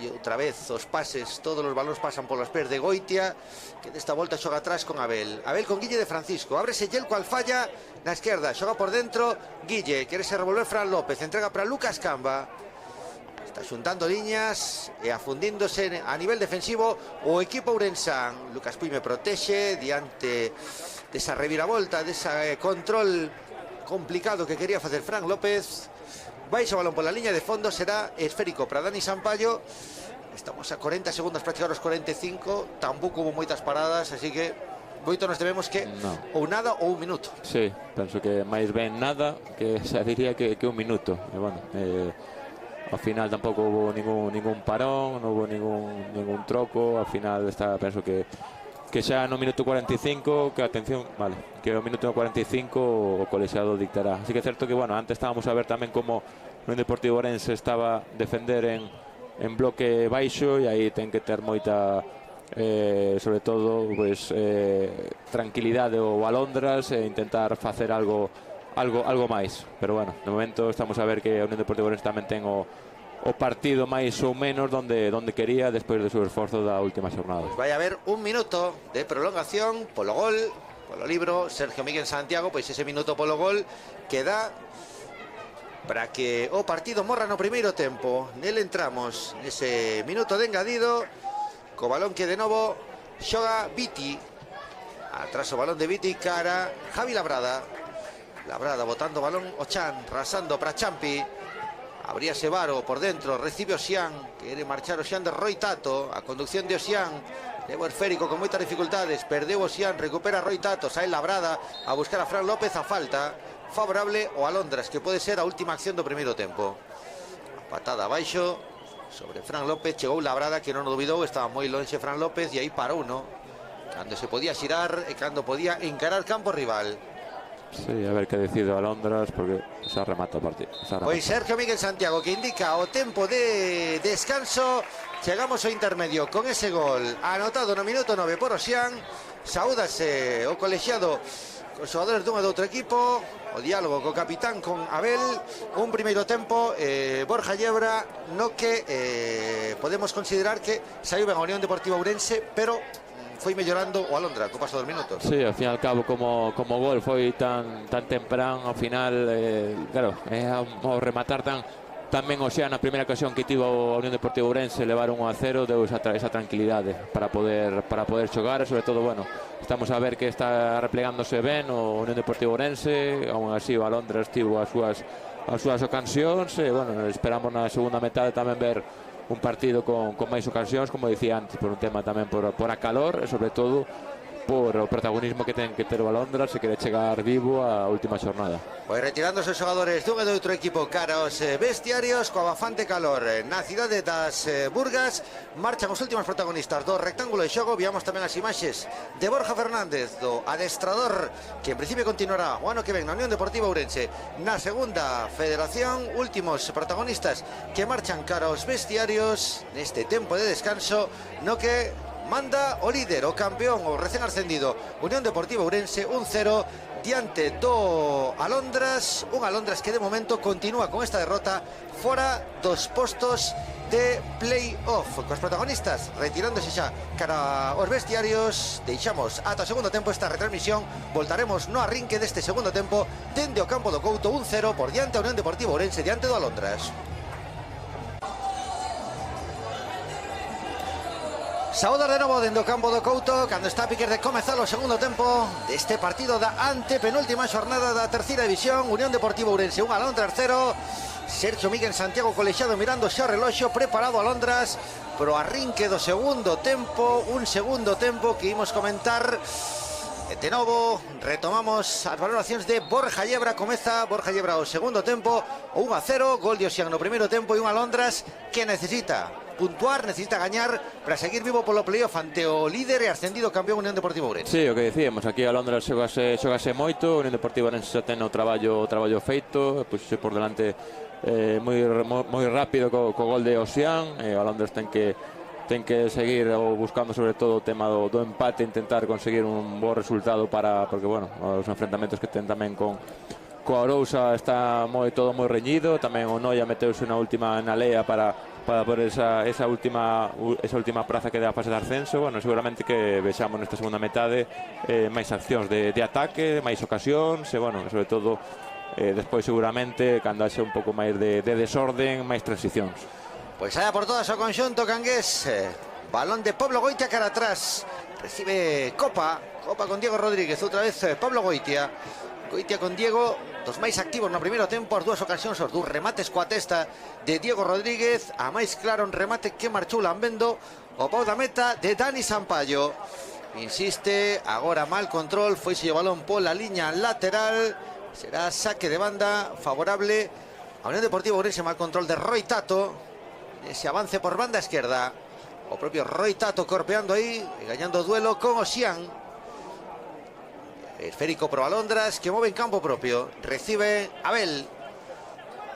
e outra vez os pases, todos os balóns pasan polos pés de Goitia, que desta volta xoga atrás con Abel. Abel con Guille de Francisco, ábrese Yelko Alfaya na esquerda, xoga por dentro Guille, quere se revolver Fran López, entrega para Lucas Camba. Está xuntando liñas e afundíndose a nivel defensivo o equipo ourensán. Lucas Puy me protexe diante desa reviravolta, desa control complicado que quería facer Fran López. Baixa o balón pola liña de fondo, será esférico para Dani Sampaio. Estamos a 40 segundos para chegar aos 45. Tampouco hubo moitas paradas, así que moito nos debemos que ou nada ou un minuto. Sí, penso que máis ben nada, que xa diría que un minuto. E bueno, ao final tampouco hubo ningún parón, non hubo ningún troco. Ao final penso que xa no minuto 45, que atención, vale, que o minuto 45 o colexiado dictará. Así que é certo que, bueno, antes estábamos a ver tamén como o Deportivo Ourense estaba defender en bloque baixo, e aí ten que ter moita sobre todo pues, tranquilidade o Alondras e intentar facer algo máis. Pero bueno, de momento estamos a ver que o Unión Deportivo Ourense tamén ten o partido máis ou menos donde quería despois do seu esforzo da última xornada. Vai haber un minuto de prolongación polo gol, polo libro Sergio Miguel Santiago, pois ese minuto polo gol que dá para que o partido morra no primeiro tempo. Nel entramos nese minuto de engadido co balón que de novo xoga Viti. Atrás o balón de Viti cara Javi Labrada. Labrada botando balón o Chan, rasando para Champi. Abríase Varo por dentro, recibe Osián, quere marchar Osián de Roy Tato. A conducción de Osián, levo esférico con moitas dificultades, perdeu Osián, recupera Roy Tato, sae Labrada a buscar a Fran López, a falta favorable o Alondras, que pode ser a última acción do primeiro tempo. A patada abaixo sobre Fran López, chegou Labrada, que non o duvidou, estaba moi lonxe Fran López, e aí parou, no? Cando se podía xirar e cando podía encarar campo rival. Sí, a ver que decide Alondras, porque xa remata o partido. Pois Sergio Miguel Santiago, que indica o tempo de descanso. Chegamos ao intermedio con ese gol anotado no minuto 9 por Osián. Saúdase o colexiado cos xogadores dun e do outro equipo. O diálogo co capitán, con Abel. Un primeiro tempo, Borja Llebra, no que podemos considerar que saiu ben a Unión Deportiva Ourense, pero foi mellorando o Alondra co paso dos minutos. Sí, ao fin e al cabo, como gol foi tan temprán, ao final, claro, ao rematar tan ben Osián na primeira ocasión que tivo a Unión Deportiva Ourense, levar 1-0, deu esa tranquilidade para poder xogar, e sobre todo, bueno, estamos a ver que está replegándose ben o Unión Deportiva Ourense, aún así o Alondra estivo as súas ocasións, e, bueno, esperamos na segunda metade tamén ver un partido con máis ocasións, como dicía antes, por un tema tamén por a calor, e sobre todo por o protagonismo que ten que ter o Alondra se quere chegar vivo á última xornada. Pois retirándose os xogadores dun e do outro equipo cara aos vestiarios, coa bastante calor na cidade das Burgas, marchan os últimos protagonistas do rectángulo de xogo. Viamos tamén as imaxes de Borja Fernández, do adestrador, que en principio continuará o ano que ven na Unión Deportiva Ourense na segunda federación. Últimos protagonistas que marchan cara aos vestiarios neste tempo de descanso, no que manda o líder, o campeón, o recén ascendido Unión Deportiva Ourense, 1-0 diante do Alondras. Un Alondras que de momento continúa con esta derrota fora dos postos de play-off, cos protagonistas retirándose xa cara aos vestiarios. Deixamos ata o segundo tempo esta retransmisión. Voltaremos no arrinque deste segundo tempo dende o campo do Couto, 1-0 por diante a Unión Deportiva Ourense diante do Alondras. Saúdos de novo dende o campo do Couto, cando está a piques de comezar o segundo tempo deste partido da antepenúltima xornada da terceira división. Unión Deportiva Ourense 1, Alondras 0. Sergio Miguel Santiago colexiado mirando xa o reloxo, preparado Alondras pro arrinque do segundo tempo. Un segundo tempo que imos comentar de novo. Retomamos as valoracións de Borja Llebra. Comeza Borja Llebra o segundo tempo, o 1-0, gol de Osián no primeiro tempo, e un Alondras que necesita puntuar, necesita gañar para seguir vivo polo playoff ante o líder e ascendido campeón Unión Deportiva Ourense. Sí, o que dicíamos, aquí a Londres xogase moito, Unión Deportiva Ourense xa ten o traballo feito, pois por delante moi rápido co gol de Osian, e a Londres ten que seguir buscando sobre todo o tema do empate, intentar conseguir un bo resultado porque bueno, os enfrentamentos que ten tamén coa Arousa está todo moi reñido, tamén o Noia meteuse na lea para por esa última praza que dá a fase de ascenso. Bueno, seguramente que vexamos nesta segunda metade máis accións de ataque, máis ocasións, e bueno, sobre todo despois seguramente cando haxe un pouco máis de desorden, máis transicións. Pois allá por todas o conxunto cangués. Balón de Pablo Goitia cara atrás. Recibe Copa con Diego Rodríguez. Outra vez Pablo Goitia con Diego, dos máis activos no primeiro tempo. As dúas ocasións, os dous remates coa testa de Diego Rodríguez. A máis claro un remate que marchou lambendo o pau da meta de Dani Sampaio. Insiste, agora mal control, foise o balón pola liña lateral. Será saque de banda favorable a Unión Deportiva Ourense. Mal control de Roy Tato. Ese avance por banda izquierda. O propio Roy Tato corpeando aí, gañando duelo con Osian. Esférico pro Alondras, que move en campo propio. Recibe Abel.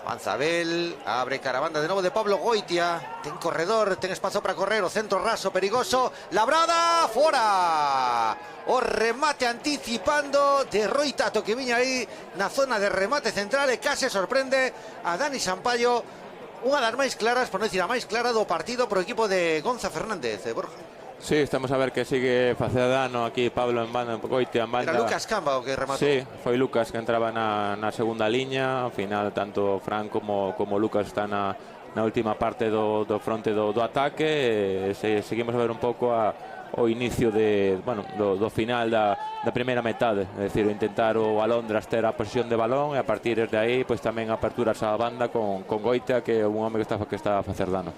Avanza Abel, abre caravana de novo de Pablo Goitia. Ten corredor, ten espazo para correr. O centro raso, perigoso. Labrada, fora. O remate anticipando de Roy Tato, que viña aí na zona de remate central e case sorprende a Dani Sampaio. Unha das máis claras, por non dicir a máis clara do partido pro equipo de Gonza Fernández, Borja. Sí, estamos a ver que sigue facendo dano aquí Pablo en banda, Goitia en banda. Era Lucas Camba o que rematou. Sí, foi Lucas que entraba na segunda liña. Ao final tanto Fran como Lucas está na última parte do fronte do ataque. Seguimos a ver un pouco o inicio do final da primeira metade, é dicir, intentar o Alondras ter a posesión de balón e a partir de aí pois tamén aperturas á banda con Goitia, que é un home que está a facer dano.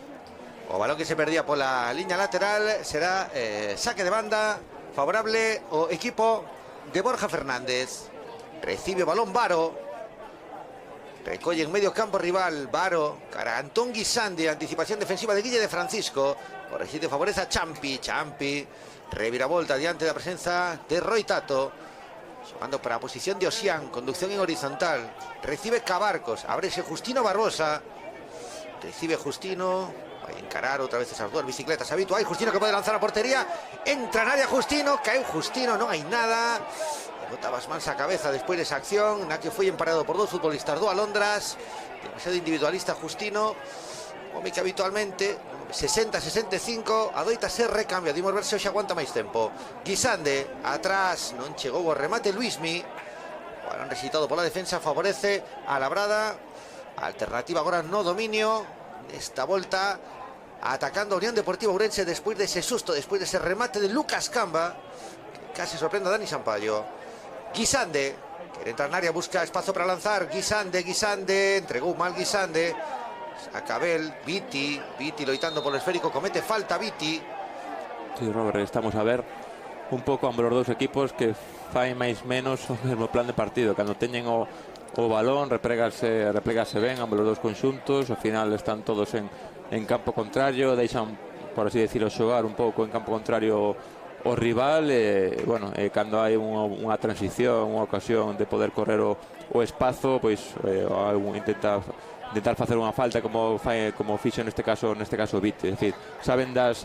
O balón que se perdía pola liña lateral será saque de banda favorable o equipo de Borja Fernández. Recibe o balón Varo. Recolle en medio campo rival Varo, cara a Antón Guisande, anticipación defensiva de Guille de Francisco. Por aquí te favorece a Champi, reviravolta diante da presenza de Roy Tato. Xogando para a posición de Osian, conducción en horizontal. Recibe Cabarcos, ábrese Justino Barbosa. Recibe Justino, vai encarar outra vez esas dúas bicicletas habituais. Justino que pode lanzar a portería, entra en área Justino, caeu Justino, non hai nada. Botaba as mans a cabeza despois desa acción na que foi emparado por dous futbolistas do Alondras. Demasiado individualista Justino, home que habitualmente 60-65 adoita ser recambio. Dimos ver se hoxe aguanta máis tempo. Guisande atrás, non chegou o remate Luismi. O balón rexeitado pola defensa favorece a Labrada. Alternativa agora no dominio nesta volta, atacando a Unión Deportiva Ourense despois dese susto, despois dese remate de Lucas Camba, que case sorprende a Dani Sampaio. Guisande quere entrar na área, busca espazo para lanzar. Guisande, entregou mal Guisande. Saca Abel, Viti loitando polo esférico, comete falta Viti. Sí, Robert, estamos a ver un pouco ambos os dous equipos que fai máis menos o mesmo plan de partido. Cando teñen o balón, replegase ben ambos os dous conxuntos. Ao final están todos en campo contrario, deixan, por así decirlo, xogar un pouco en campo contrario o rival. Cando hai unha transición, unha ocasión de poder correr o espazo, pois intentar facer unha falta como fixo neste caso Viti. É dicir, saben das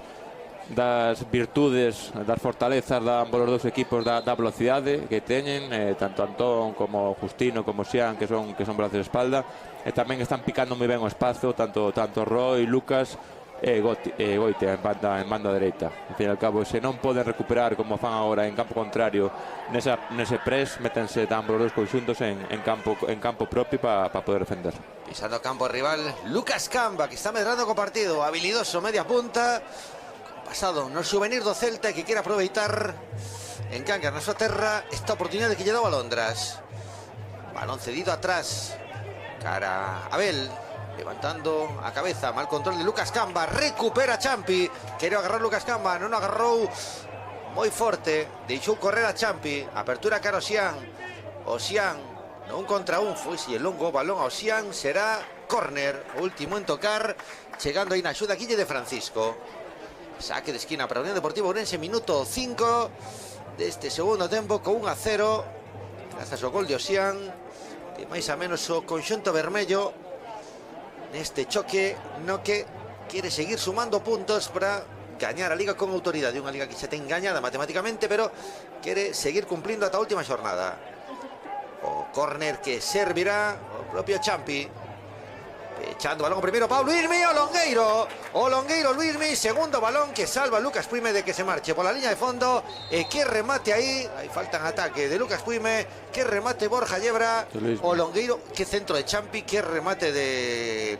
virtudes, das fortalezas de ambos os dous equipos, da velocidade que teñen, tanto Antón como Justino como Xian, que son brazos de espalda, e tamén están picando moi ben o espazo, tanto Roy, Lucas e Goitia en banda dereita. Al fin e al cabo, se non poden recuperar como fan agora en campo contrario nese press, métense ambos os dous conxuntos en campo propio para poder defender. Pisando campo rival Lucas Camba, que está medrando co partido, habilidoso, media punta, pasado no xuvenil do Celta, que quere aproveitar en Cangas, na súa terra, esta oportunidade que lle dá o Alondras. Balón cedido atrás, cara Abel, levantando a cabeza, mal control de Lucas Camba, recupera Champi, quere agarrar Lucas Camba, non o agarrou moi forte, deixou correr a Champi, apertura cara Osian, un contra un, foi si el longo balón a Osian, será córner, último en tocar, chegando aí na axuda Guille de Francisco. Saque de esquina para a Unión Deportiva Ourense, minuto 5 deste segundo tempo, con 1-0, grazas ao gol de Osian, que máis a menos o conxunto vermello neste choque no que quere seguir sumando puntos para gañar a Liga con autoridade, unha Liga que xa ten gañada matemáticamente, pero quere seguir cumplindo ata a última xornada. O córner que servirá o propio Champi, echando balón primeiro Pau Luismi, o Longueiro Luismi, segundo balón que salva Lucas Puime de que se marche pola liña de fondo, e que remate aí falta en ataque de Lucas Puime, que remate Borja Llebra, o Longueiro, que centro de Champi, que remate de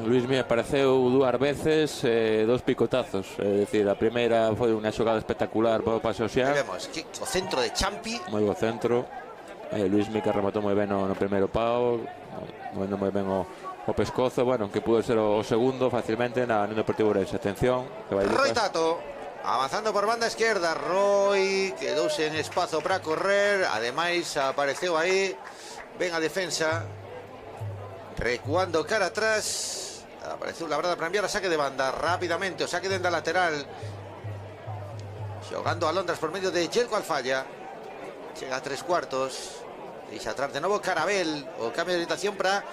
Luismi apareceu dúas veces, dos picotazos, é dicir, a primeira foi unha xogada espectacular para o pase Osian, vemos que o centro de Champi, moi bo centro, Luismi que rematou moi ben no primeiro pau, movendo moi ben o pescozo, bueno, que pudo ser o segundo facilmente na Unión Deportiva Ourense. Atención, que vai Roy Lucas. Tato, avanzando por banda esquerda, Roy quedouse en espazo para correr, ademais apareceu aí, ben a defensa, recuando cara atrás, apareceu Labrada para enviar a saque de banda, rapidamente o saque dende a lateral, xogando a Londras por medio de Jelko Alfaya, chega a 3/4, deixa atrás de novo Carabel, o cambio de orientación para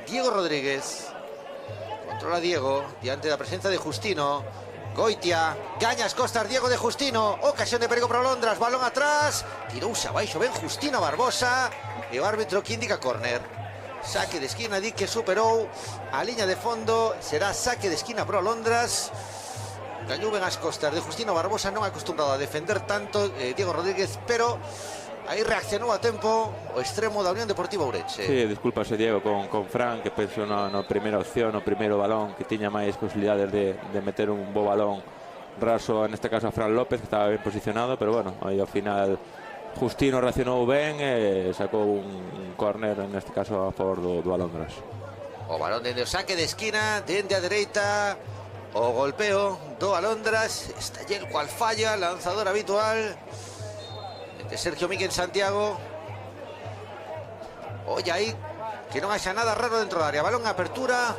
Diego Rodríguez, controla Diego diante da presencia de Justino, Goitia, gaña as costas Diego de Justino, ocasión de perigo para Londras, balón atrás, tirouse abaixo ben Justino Barbosa, e o árbitro que indica córner, saque de esquina, di que superou a liña de fondo, será saque de esquina para Londras. Gañou ben as costas de Justino Barbosa, non acostumbrado a defender tanto Diego Rodríguez, pero aí reaccionou a tempo o extremo da Unión Deportiva Ourense. Sí, discúlpase Diego con Fran, que penso na primeira opción, no primeiro balón, que tiña máis posibilidades de meter un bo balón raso, neste caso a Fran López, que estaba ben posicionado, pero bueno, aí ao final Justino reaccionou ben e sacou un córner, neste caso a favor do Alondras. O balón dende o saque de esquina, dende a dereita, o golpeo do Alondras, está Jelko Alfaya, lanzador habitual de Sergio Miguel Santiago. Oye aí, que non haxa nada raro dentro da área, balón a apertura,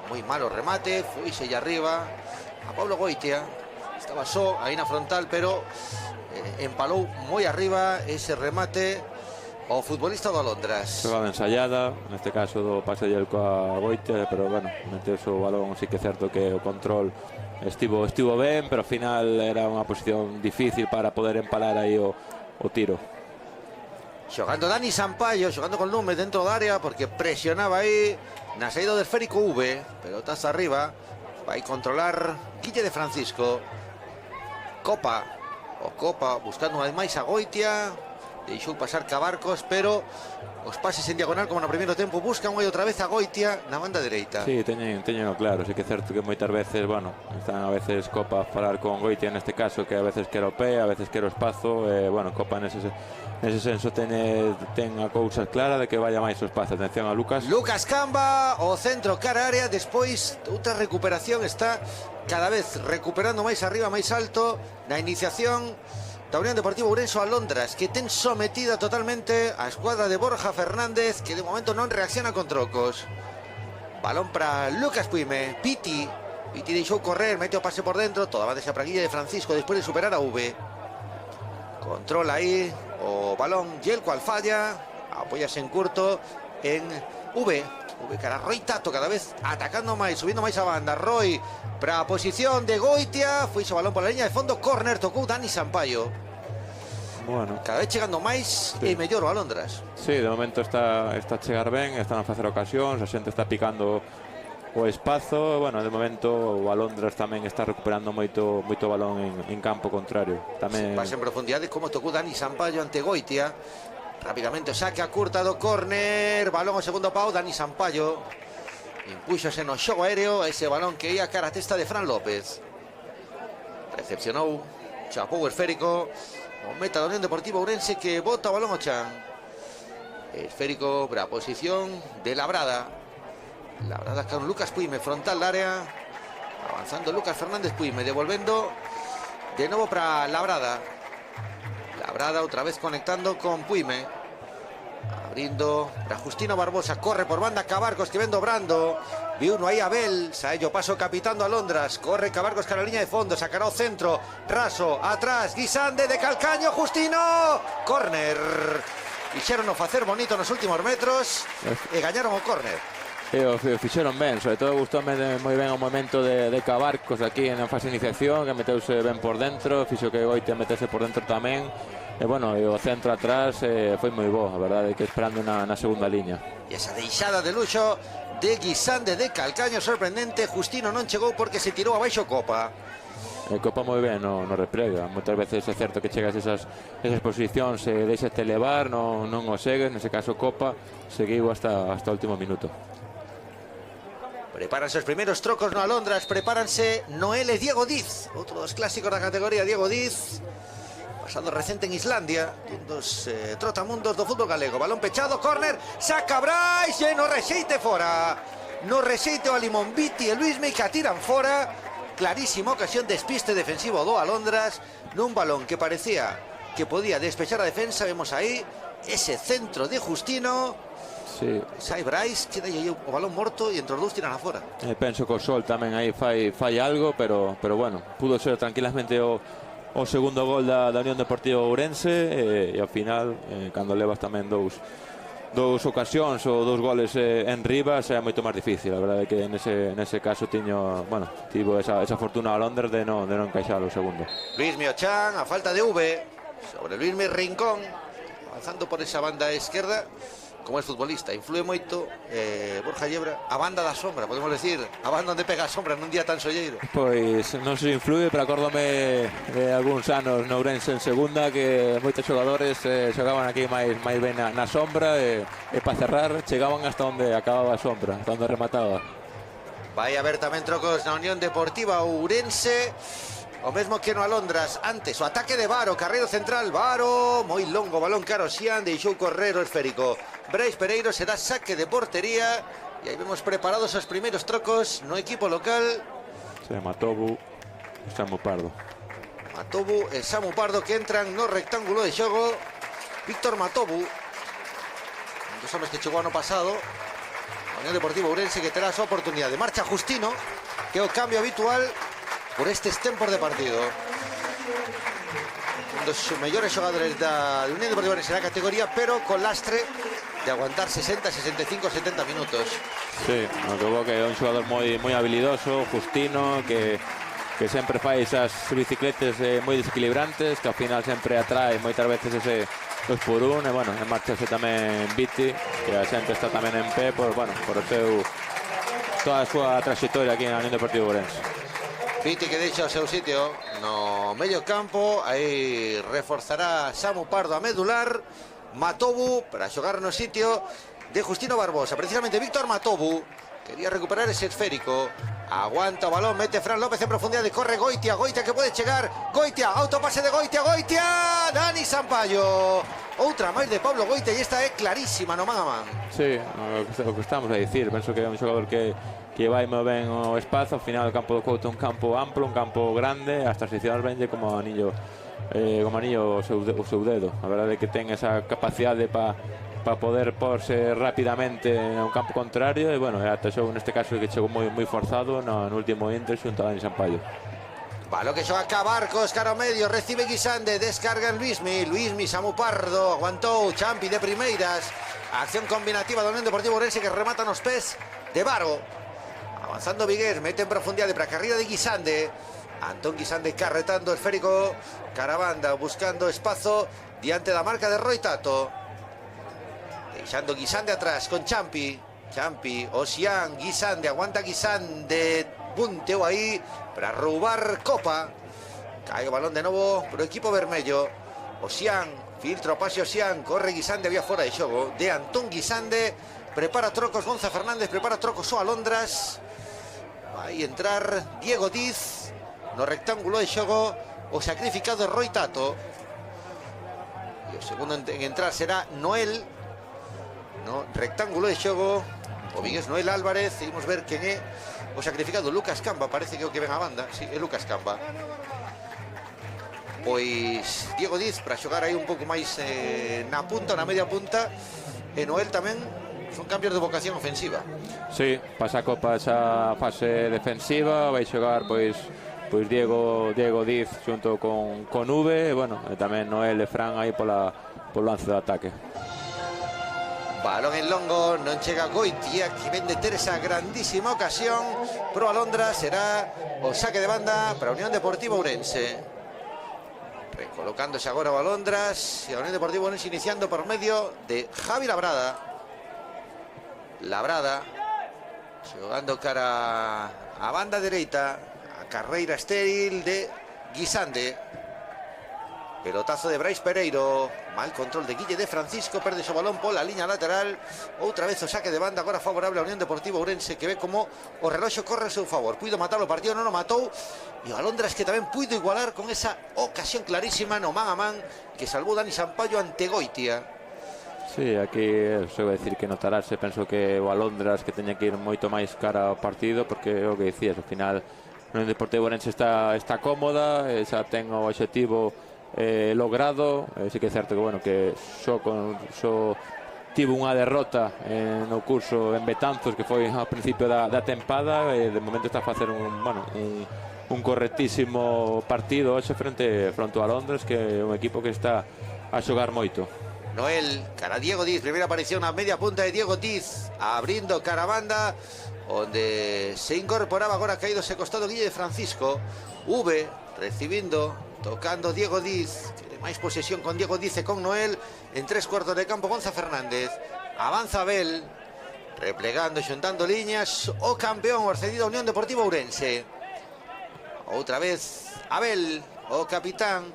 moi malo remate, fuise allá arriba a Pablo Goitia, estaba só aí na frontal, pero empalou moi arriba ese remate o futbolista do Alondras. Xogada ensayada, neste caso do pase de Jelko a Goitia, pero bueno, meterse o balón, sí que é certo que o control estivo ben, pero ao final era unha posición difícil para poder empalar aí o tiro. Xogando Dani Sampaio, xogando con lume dentro da área, porque presionaba aí na saída do esférico V, pelotazo arriba, vai controlar Guille de Francisco. Copa buscando máis a Goitia, deixou pasar Cabarcos, pero os pases en diagonal como no primeiro tempo buscan outra vez a Goitia na banda dereita. Sí, teñen claro, sí que é certo que moitas veces, bueno, están a veces Copa a falar con Goitia neste caso, que a veces quero o pé, a veces quero o espazo, bueno, Copa nese senso ten a cousa clara de que vaya máis o espazo. Atención a Lucas Camba, o centro cara área, despois outra recuperación, está cada vez recuperando máis arriba, máis alto na iniciación da Unión Deportiva Ourense a Londras, que ten sometida totalmente a escuadra de Borja Fernández, que de momento non reacciona con trocos. Balón para Lucas Puime, Piti deixou correr, mete o pase por dentro, toda a banda para Guille de Francisco despois de superar a V. Controla aí o balón Jelko Alfaya, apóyase en curto en V cara Roy Tato, cada vez atacando máis, subindo máis a banda. Roy para a posición de Goitia, foi o balón pola liña de fondo, córner, tocou Dani Sampaio. Bueno, cada vez chegando máis e mellor o Alondras. Sí, de momento está a chegar ben, están a facer ocasións, a xente está picando o espazo, bueno, de momento o Alondras tamén está recuperando moito balón en campo contrario. Tamén pase en profundidade como tocou Dani Sampaio ante Goitia. Rápidamente o saque a curta do córner, balón ao segundo pau, Dani Sampaio impúxose no xogo aéreo, ese balón que ia cara a testa de Fran López, recepcionou, chapou o esférico o meta da Unión Deportiva Ourense, que bota o balón ao chan. Esférico para a posición de Labrada con Lucas Puime, frontal da área, avanzando Lucas Fernández Puime, devolvendo de novo para Labrada outra vez conectando con Puime, Abrindo para Justino Barbosa, corre por banda Cabarcos que ven dobrando. Vi uno ahí Abel, Saello paso capitando a Londras, corre Cabarcos cara a línea de fondo, sacará o centro, Raso, atrás, Guisande de Calcaño, Justino, córner. Fixeron o facer bonito nos últimos metros e gañaron o córner. O fixeron ben, sobre todo gustoume moi ben o momento de Cabarcos aquí na fase de iniciación, que meteuse ben por dentro, fixo que Goitia metese por dentro tamén. E bueno, e o centro atrás foi moi bo, a verdade, que esperando na segunda liña. E esa deixada de luxo de Guisande de Calcaño sorprendente. Justino non chegou porque se tirou abaixo Copa. Copa moi ben no reprega. Moitas veces é certo que chegas esas posicións e deixaste levar, non o segues. Nese caso Copa seguiu hasta o último minuto. Prepáranse os primeiros trocos no Alondras, prepáranse Noel e Diego Diz, outro dos clásicos da categoría. Diego Diz, pasado recente en Islandia, un dos trotamundos do fútbol galego. Balón pechado, córner, saca Brais e no rexeite fora. No rexeite o Alimón Viti e Luismi que atiran fora. Clarísima ocasión de despiste defensivo do Alondras nun balón que parecía que podía despechar a defensa. Vemos aí ese centro de Justino. Sí. Sai Brais, queda aí o balón morto e entre os dous tiran afora. Penso que o Sol tamén aí fai algo, pero bueno, pudo ser tranquilamente o segundo gol da Unión Deportiva Ourense e ao final, cando levas tamén dous ocasións ou dous goles en riba, é moito máis difícil. A verdade é que nese caso tivo esa fortuna a Londres de non encaixar o segundo. Luismi Ochan, a falta de V sobre Luismi Rincón, avanzando por esa banda esquerda. Como é futbolista, influe moito Borja Llebra, a banda da sombra, podemos decir, a banda onde pega a sombra nun día tan solleiro. Pois non se influe, pero acórdome de algúns anos no Ourense en segunda que moitos xogadores xogaban aquí máis ben na sombra e para cerrar chegaban hasta onde acababa a sombra, hasta onde remataba. Vai haber tamén trocos na Unión Deportiva Ourense, o mesmo que no Alondras. Antes o ataque de Varo, carreiro central, Varo, moi longo balón caro Xian, deixou correr o esférico Brais Pereiro, será saque de portería. E aí vemos preparados os primeiros trocos no equipo local. Matobu e Samu Pardo. Matobu e Samu Pardo que entran no rectángulo de xogo. Víctor Matobu, un dos homes que chegou ano pasado a Unión Deportiva Ourense, que terá a súa oportunidade. Marcha Justino, que é o cambio habitual por estes tempos de partido. Un dos mellores xogadores da Unión Deportiva Ourense na categoría, pero con lastre de aguantar 60, 65, 70 minutos. Sí, creo que é un xogador moi habilidoso, Justino, que sempre fai esas bicicletas moi desequilibrantes, que ao final sempre atrae moitas veces ese 2 por 1, e bueno, marchase tamén Viti, que a xente está tamén en pé por o seu toda a súa trayectoria aquí na Unión Deportiva Ourense. Viti que deixa o seu sitio no medio campo, aí reforzará Samu Pardo a medular. Matobu para xogar no sitio de Justino Barbosa. Precisamente Víctor Matobu quería recuperar ese esférico. Aguanta o balón, mete Fran López en profundidade, corre Goitia que pode chegar. Goitia, autopase de Goitia, Dani Sampaio. Outra máis de Pablo Goitia e esta é clarísima no man a man. Sí, o que estamos a dicir, penso que é un xogador que vai moi ben o espazo. Ao final o campo do Couto é un campo amplo, un campo grande, as transicións vende como anillo o seu dedo. A verdade é que ten esa capacidade para poder porse rapidamente no campo contrario, e bueno, ata xogou neste caso que chegou moi forzado no último inter xunto a Dani Sampaio. Balón que xoga Cabarcos, cara ao medio, recibe Guisande, descarga en Luismi, Samu Pardo, aguantou Champi de primeiras. Acción combinativa da Unión Deportiva Ourense que remata nos pés de Varo. Avanzando Vigués, mete en profundidade para a carreira de Guisande. Antón Guisande carretando esférico, Carabanda buscando espazo diante da marca de Roi Tato. Deixando Guisande atrás con Champi, Osian, Guisande, aguanta Guisande, punteo aí para roubar Copa. Cae o balón de novo pro equipo vermello. Osian, filtro pase Osian, corre Guisande, había fora de xogo de Antón Guisande. Prepara trocos Gonza Fernández, prepara trocos o Alondras. Vai entrar Diego Diz no rectángulo de xogo, o sacrificado de Roi Tato. E o segundo en entrar será Noel no rectángulo de xogo. O Vigués Noel Álvarez. Seguimos ver quen é o sacrificado. Lucas Camba, parece que é o que ven a banda. Sí, é Lucas Camba. Pois Diego Diz para xogar aí un pouco máis na punta, na media punta. Noel tamén son cambios de vocación ofensiva. Sí, pasa a Copa esa fase defensiva, vai xogar pois Diego Diz xunto con V, e bueno, e tamén Noel e Fran aí polo lance de ataque. Balón en longo, non chega Goitia, que ven de ter esa grandísima ocasión. Pro Alondra será o saque de banda para a Unión Deportiva Ourense. Recolocándose agora o Alondras, e a Unión Deportiva Ourense iniciando por medio de Javi Labrada. Labrada xogando cara a banda dereita, a carreira estéril de Guisande. Pelotazo de Brais Pereiro, mal control de Guille de Francisco, perde o balón pola liña lateral. Outra vez o saque de banda agora favorable a Unión Deportiva Ourense, que ve como o reloxo corre a seu favor. Puido matar o partido, non o matou, e o Alondras que tamén puido igualar con esa ocasión clarísima no man a man que salvou Dani Sampaio ante Goitia. Sí, aquí se vai decir que notarase, penso que o Alondras que teña que ir moito máis cara ao partido, porque o que dicías, ao final o Unión Deportiva Ourense está cómoda, xa ten o obxectivo logrado. Sí que é certo que, bueno, que só tivo unha derrota no curso en Betanzos, que foi ao principio da tempada, e de momento está a facer un correctísimo partido hoxe frente ao Alondras, que é un equipo que está a xogar moito. Noel, cara a Diego Diz, primeira aparición a media punta de Diego Diz, abrindo cara a banda, onde se incorporaba agora caído ese costado Guille de Francisco. recibindo, tocando Diego Diz, que máis posesión con Diego Diz e con Noel. En 3/4 de campo Gonza Fernández, avanza Abel, replegando, xuntando liñas o campeón, o accedido a Unión Deportiva Ourense. Outra vez Abel, o capitán,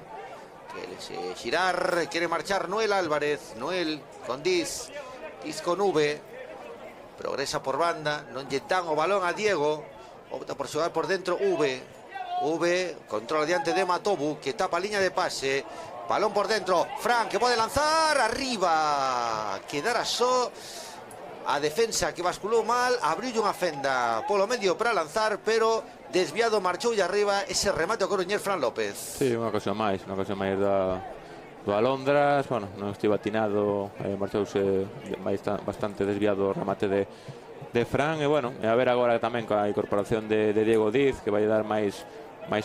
que se xirar, quere marchar Noel Álvarez. Noel con Diz, Diz con V, progresa por banda, non lle dan o balón a Diego, opta por xogar por dentro V, controla diante de Matobu, que tapa a liña de pase. Balón por dentro, Fran, que pode lanzar, arriba, quedara só a defensa, que basculou mal, abriu unha fenda polo medio para lanzar, pero desviado, marchou e arriba ese remate ao coruñés Fran López. Sí, unha cosa máis do Alondras. Bueno, non estivo atinado, marchouse bastante desviado o remate de Fran, e bueno, a ver agora tamén coa incorporación de Diego Diz, que vai dar máis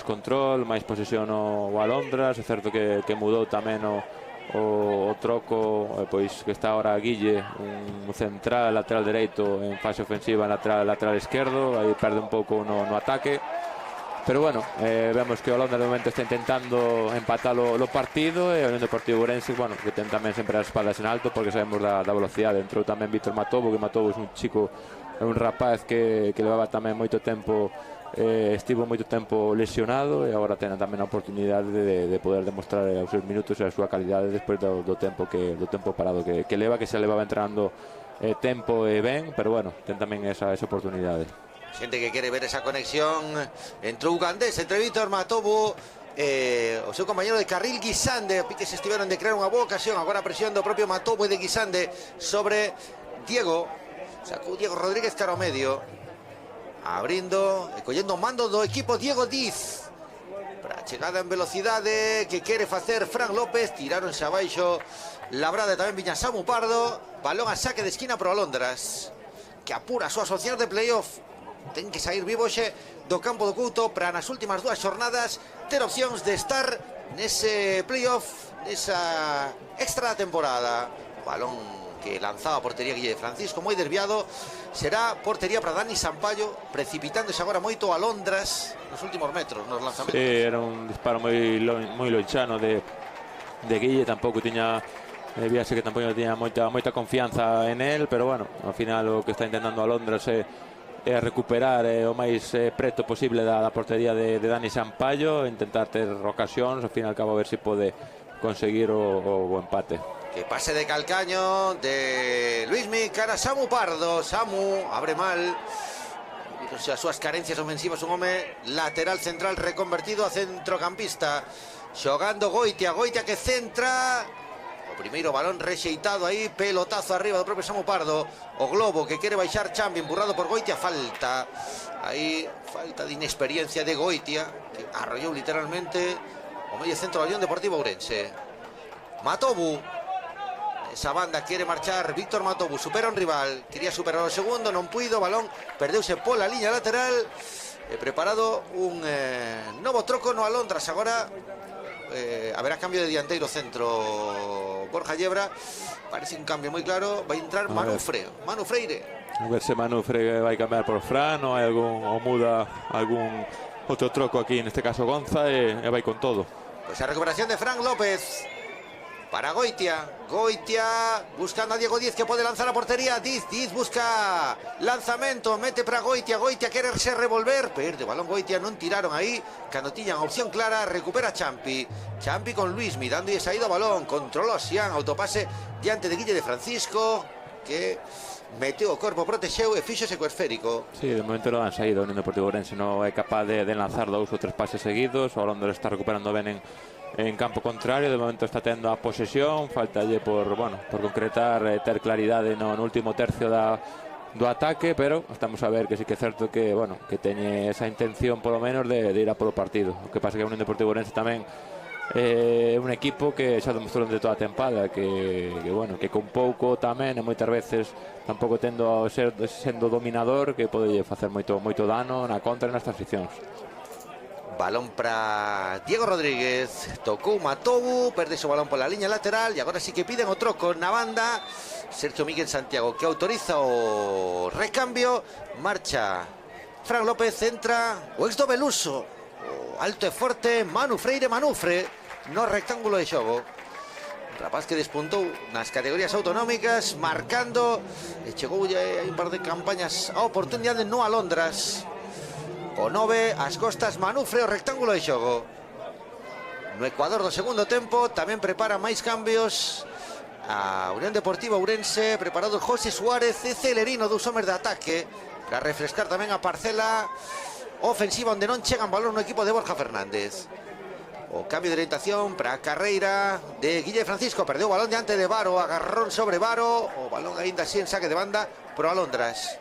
control, máis posesión ao Alondras. É certo que mudou tamén o troco, pois que está ahora Guille, un central, lateral dereito en fase ofensiva, lateral esquerdo, aí perde un pouco no ataque. Pero bueno, vemos que o Alondras de momento está intentando empatar o partido, e o Unión Deportiva Ourense, bueno, que ten tamén sempre as espaldas en alto, porque sabemos da velocidade. Entrou tamén Víctor Matobo, que Matobo é un chico, é un rapaz que levaba tamén moito tempo, estivo moito tempo lesionado, e agora ten tamén a oportunidade de poder demostrar os seus minutos e a súa calidade despois do tempo parado que leva, que se levaba entrando tempo e ben, pero bueno, ten tamén esa oportunidade. Xente que quere ver esa conexión entre Ugandés, entre Víctor Matobu, o seu compañero de carril Guisande. Piques estiveron de crear unha boa ocasión, agora a presión do propio Matobu e de Guisande sobre Diego. Sacou Diego Rodríguez cara ao medio, abrindo e collendo o mando do equipo Diego Diz para a chegada en velocidade que quere facer Fran López. Tiráronse abaixo Labrada, tamén viña Samu Pardo. Balón a saque de esquina pro Alondras, que apura a súa asociación de playoff. Ten que sair vivo xe do campo do Couto para nas últimas 2 xornadas ter opcións de estar nese playoff, nesa extra da temporada. Balón que lanzaba a portería Guille de Francisco, moi desviado. Será portería para Dani Sampaio, precipitándose agora moito Alondras nos últimos metros, nos lanzamentos. Sí, era un disparo moi loichano de Guille. Tampouco tiña, víase que tampouco tiña moita confianza en él, pero bueno, ao final o que está intentando Alondras é recuperar o máis preto posible da portería de Dani Sampaio, intentar ter ocasións, ao fin e al cabo a ver se pode conseguir o empate. Que pase de calcaño de Luismi cara a Samu Pardo. Samu abre mal, as súas carencias ofensivas, un home lateral central reconvertido a centrocampista, xogando Goitia que centra. O primeiro balón rexeitado aí, pelotazo arriba do propio Samu Pardo. O globo que quere baixar Chambi, emburrado por Goitia. Falta de inexperiencia de Goitia, que arrollou literalmente o medio centro da Unión Deportiva Ourense. Matobu esa banda quiere marchar Víctor Matobu, supera un rival, quería superar o segundo, non puido, balón perdeuse pola liña lateral. Preparado un novo troco no Alondras agora. Haberá cambio de dianteiro centro Borja Llebra, parece un cambio moi claro, vai entrar Manu Freire. A ver se Manu Freire vai cambiar por Fran ou hai algún, ou muda algún outro troco aquí, neste caso Gonza, e vai con todo. Pues a recuperación de Fran López para Goitia. Goitia buscando a Diego Diz, que puede lanzar a portería. Diz busca lanzamento, mete para Goitia. Goitia quererse revolver, perde balón Goitia, non tiraron aí cando tiñan opción clara. Recupera Champi con Luismi, dando saída ao balón, controlou Xian, autopase diante de Guille de Francisco, que meteu o corpo, protexeu e fixo co esférico. Sí, de momento non han saído. O Unión Deportivo Ourense non é capaz de lanzar 2 ou 3 pases seguidos. O balón está recuperando ben en campo contrario. De momento está tendo a posesión, faltalle por concretar, ter claridade no último tercio do ataque, pero estamos a ver que sí que é certo que teñe esa intención polo menos de ir a polo partido. O que pasa que o Unión Deportivo Ourense tamén un equipo que xa demostrou durante toda a tempada que con pouco tamén e moitas veces tampouco sendo dominador, que pode facer moito dano na contra e nas transicións. Balón para Diego Rodríguez, tocou Matobu, perde o balón pola liña lateral e agora sí que piden o troco na banda. Sergio Miguel Santiago, que autoriza o recambio. Marcha Fran López, entra o ex do Beluso, o alto e forte Manu Freire no rectángulo de xogo. Un rapaz que despuntou nas categorías autonómicas, marcando, e chegou hai un par de campañas a oportunidade no Alondras. O 9 ás costas Manu Freire, o rectángulo de xogo. No Ecuador do segundo tempo tamén prepara máis cambios a Unión Deportiva Ourense. Preparado José Suárez e Celerino, dos homes de ataque, para refrescar tamén a parcela ofensiva onde non chegan balón no equipo de Borja Fernández. O cambio de orientación para a carreira de Guille Francisco, perdeu o balón diante de Varo, agarrón sobre Varo, o balón aínda así en saque de banda pro Alondras.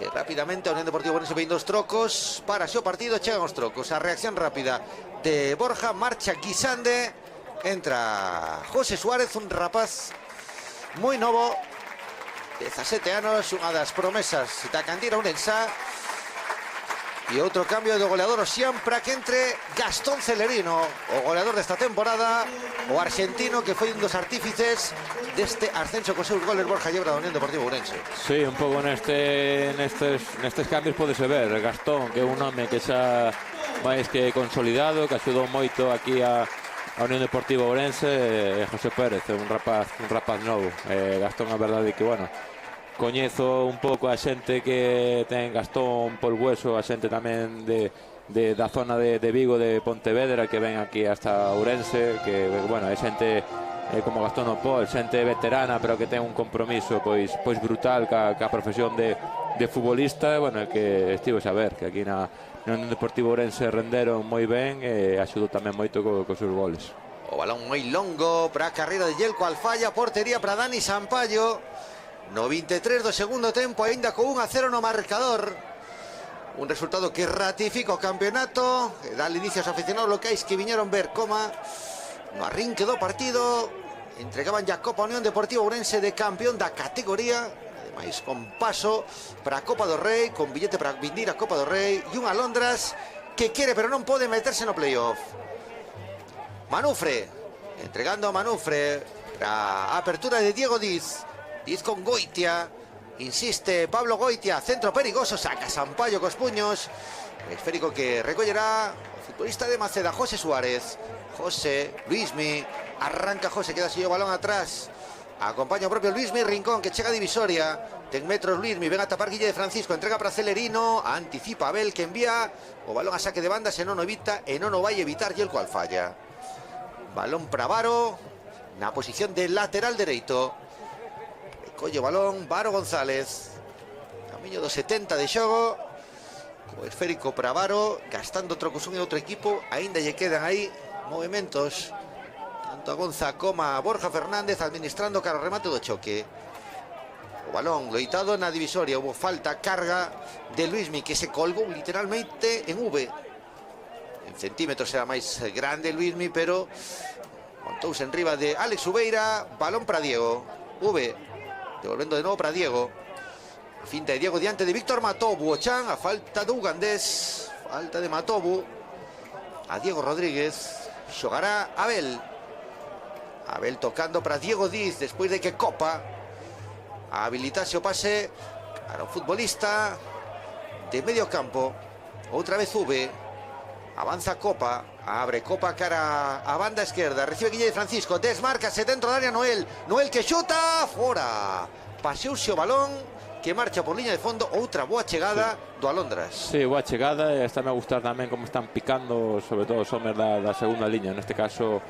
E rapidamente a Unión Deportiva Ourense ven 2 trocos para o partido, chegan os trocos. A reacción rápida de Borja, marcha Guisande, entra José Suárez, un rapaz moi novo, 17 anos, unha das promesas da canteira ourensá. E outro cambio do goleador Oxián para que entre Gastón Celerino, o goleador desta temporada, o argentino que foi un dos artífices deste ascenso con seus goles Borja Llebra da Unión Deportiva Ourense. Sí, un pouco nestes cambios podese ver Gastón, que é un home que xa máis que consolidado, que axudou moito aquí a Unión Deportiva Ourense, e José Pérez, un rapaz novo. Gastón, a verdade que, coñezo un pouco a xente que ten Gastón por hueso, a xente tamén da zona de Vigo, de Pontevedra, que ven aquí hasta Ourense, que, é xente como Gastón Opol, xente veterana, pero que ten un compromiso pois brutal ca profesión de futbolista, que estivo a ver que aquí na Unión Deportiva Ourense renderon moi ben e axudou tamén moito cos seus goles. O balón moi longo para a carreira de Yelko Alfaya, portería para Dani Sampaio. No 23 do segundo tempo, aínda con 1-0 no marcador. Un resultado que ratifica o campeonato, que dá inicio aos aficionados locais que viñeron ver coma no arrinque do partido entregaban ya Copa Unión Deportiva Ourense de campeón da categoría, ademais con paso para a Copa do Rei, con billete para vindir a Copa do Rei, e un Alondras que quere pero non pode meterse no playoff. Manufre, entregando a Manufre para a apertura de Diego Diz. Diz con Goitia, insiste Pablo Goitia, centro perigoso, saca Sampaio cos puños, el esférico que recollerá o futbolista de Maceda, José Suárez. José, Luismi, arranca José, queda así o balón atrás, acompaña o propio Luismi, Rincón que chega a divisoria, ten metros Luismi, ven a tapar Guille de Francisco, entrega para Celerino, anticipa Abel que envía o balón a saque de banda, se non o evita e non o vai evitar Yelko Alfaya. Balón para Varo, na posición de lateral dereito. Colle balón, Varo González, camiño do 70 de xogo, co esférico para Varo, gastando trocos un e outro equipo, aínda lle quedan aí movimentos, tanto a Gonza como a Borja Fernández administrando cara ao remate do choque. O balón loitado na divisoria, hubo falta, carga de Luismi, que se colgou literalmente en V. En centímetros era máis grande Luismi, pero Montouse en riba de Alex Ubeira. Balón para Diego. V devolviendo de nuevo para Diego. Finta de Diego diante de Víctor Matobu. Ochan a falta de ugandés. Falta de Matobu. A Diego Rodríguez. Xogará Abel. Abel tocando para Diego Diz después de que Copa habilitase o pase para un futbolista de medio campo. Otra vez V. Avanza Copa. Abre Copa cara a banda izquierda. Recibe Guille de Francisco. Desmárcase dentro del área Noel. Noel que chuta. Fora. Paseouse o balón que marcha por línea de fondo. Outra boa chegada do Alondras. Sí, boa chegada. Está a gustar tamén como están picando, sobre todo Sommer da segunda liña. Neste caso,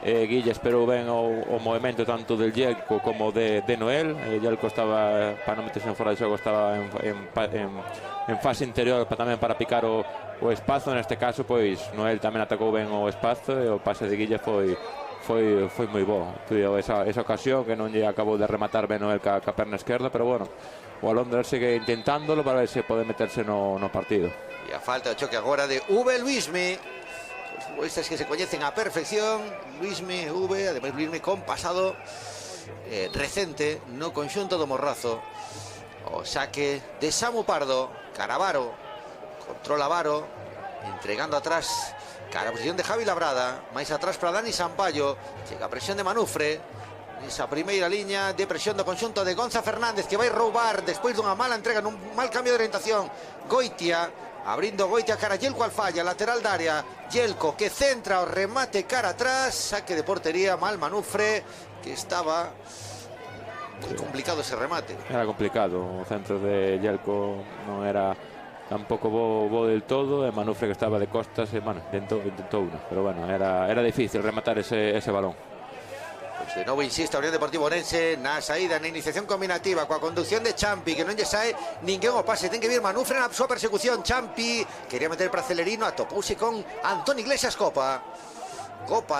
Guille esperou ben o movimento tanto del Yelko como de Noel. Yelko estaba, para non meterse en fora de xogo, estaba en fase interior tamén para picar o espazo. Neste caso, pois, Noel tamén atacou ben o espazo e o pase de Guille foi moi bo. Tuvo esa ocasión que non lle acabou de rematar ben Noel ca perna esquerda, pero bueno, o Alondra sigue intentándolo para ver se pode meterse no partido. E a falta de choque agora de V Luismi. Os futbolistas que se coñecen a perfección. Luismi, V, ademais Luismi con pasado recente no conxunto do Morrazo. O saque de Samu Pardo. Caravaro. Controla Varo. Entregando atrás cara a posición de Javi Labrada. Mais atrás para Dani Sampaio. Chega a presión de Manufre. Esa primeira liña de presión do conxunto de Gonza Fernández, que vai roubar despois dunha mala entrega nun mal cambio de orientación. Goitia, abrindo Goitia cara a Yelko Alfaya, lateral da área. Yelko que centra o remate cara atrás. Saque de portería, mal Manufre, que estaba moi complicado ese remate. Era complicado, o centro de Yelko non era tampouco bo del todo, e Manufre que estaba de costas e, bueno, intentou uno, pero bueno, era difícil rematar ese balón. Pues de novo insiste a Unión Deportivo Ourense na saída, na iniciación combinativa, coa conducción de Champi, que non lle sae ninguén o pase. Ten que vir Manufre na súa persecución. Champi quería meter para Celerino, atopouse con Antón Iglesias. Copa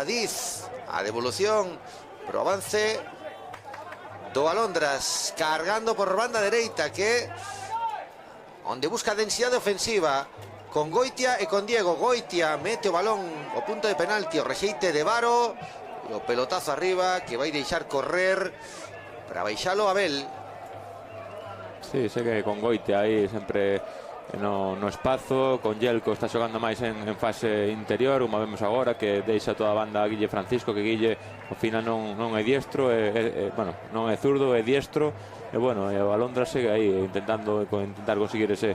Diz a devolución pro avance do Alondras, cargando por banda dereita, que onde busca densidade ofensiva con Goitia e con Diego. Goitia mete o balón ao punto de penalti, o rexeite de Varo. O pelotazo arriba que vai deixar correr para baixalo Abel. Sí, sé que con Goitia aí sempre no espazo, con Yelko está xogando máis en fase interior, como vemos agora, que deixa toda a banda a Guille Francisco, que Guille ao final non é diestro, bueno, non é zurdo, é diestro. E bueno, o Alondra sigue aí intentar conseguir ese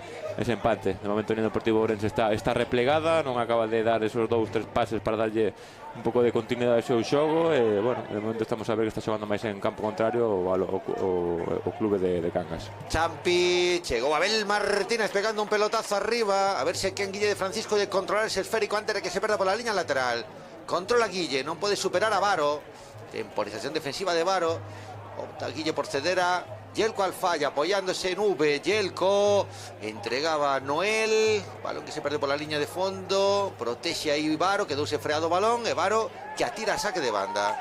empate. De momento Unión Deportivo Ourense está replegada, non acaba de dar esos 2-3 pases para darlle un pouco de continuidade ao seu xogo, e bueno, de momento estamos a ver que está xogando máis en campo contrario o clube de Cangas. Champi, chegou Abel Martínez pegando un pelotazo arriba, a ver se quen Guille de Francisco de controlar ese esférico antes de que se perda por la línea lateral. Controla Guille, non pode superar a Varo. Temporización defensiva de Varo. Opta Guille por ceder a Yelko Alfaya, apoyándose en V. Yelko entregaba a Noel, balón que se perde por la línea de fondo, protege aí Varo, quedouse freado o balón, e Varo que atira a saque de banda.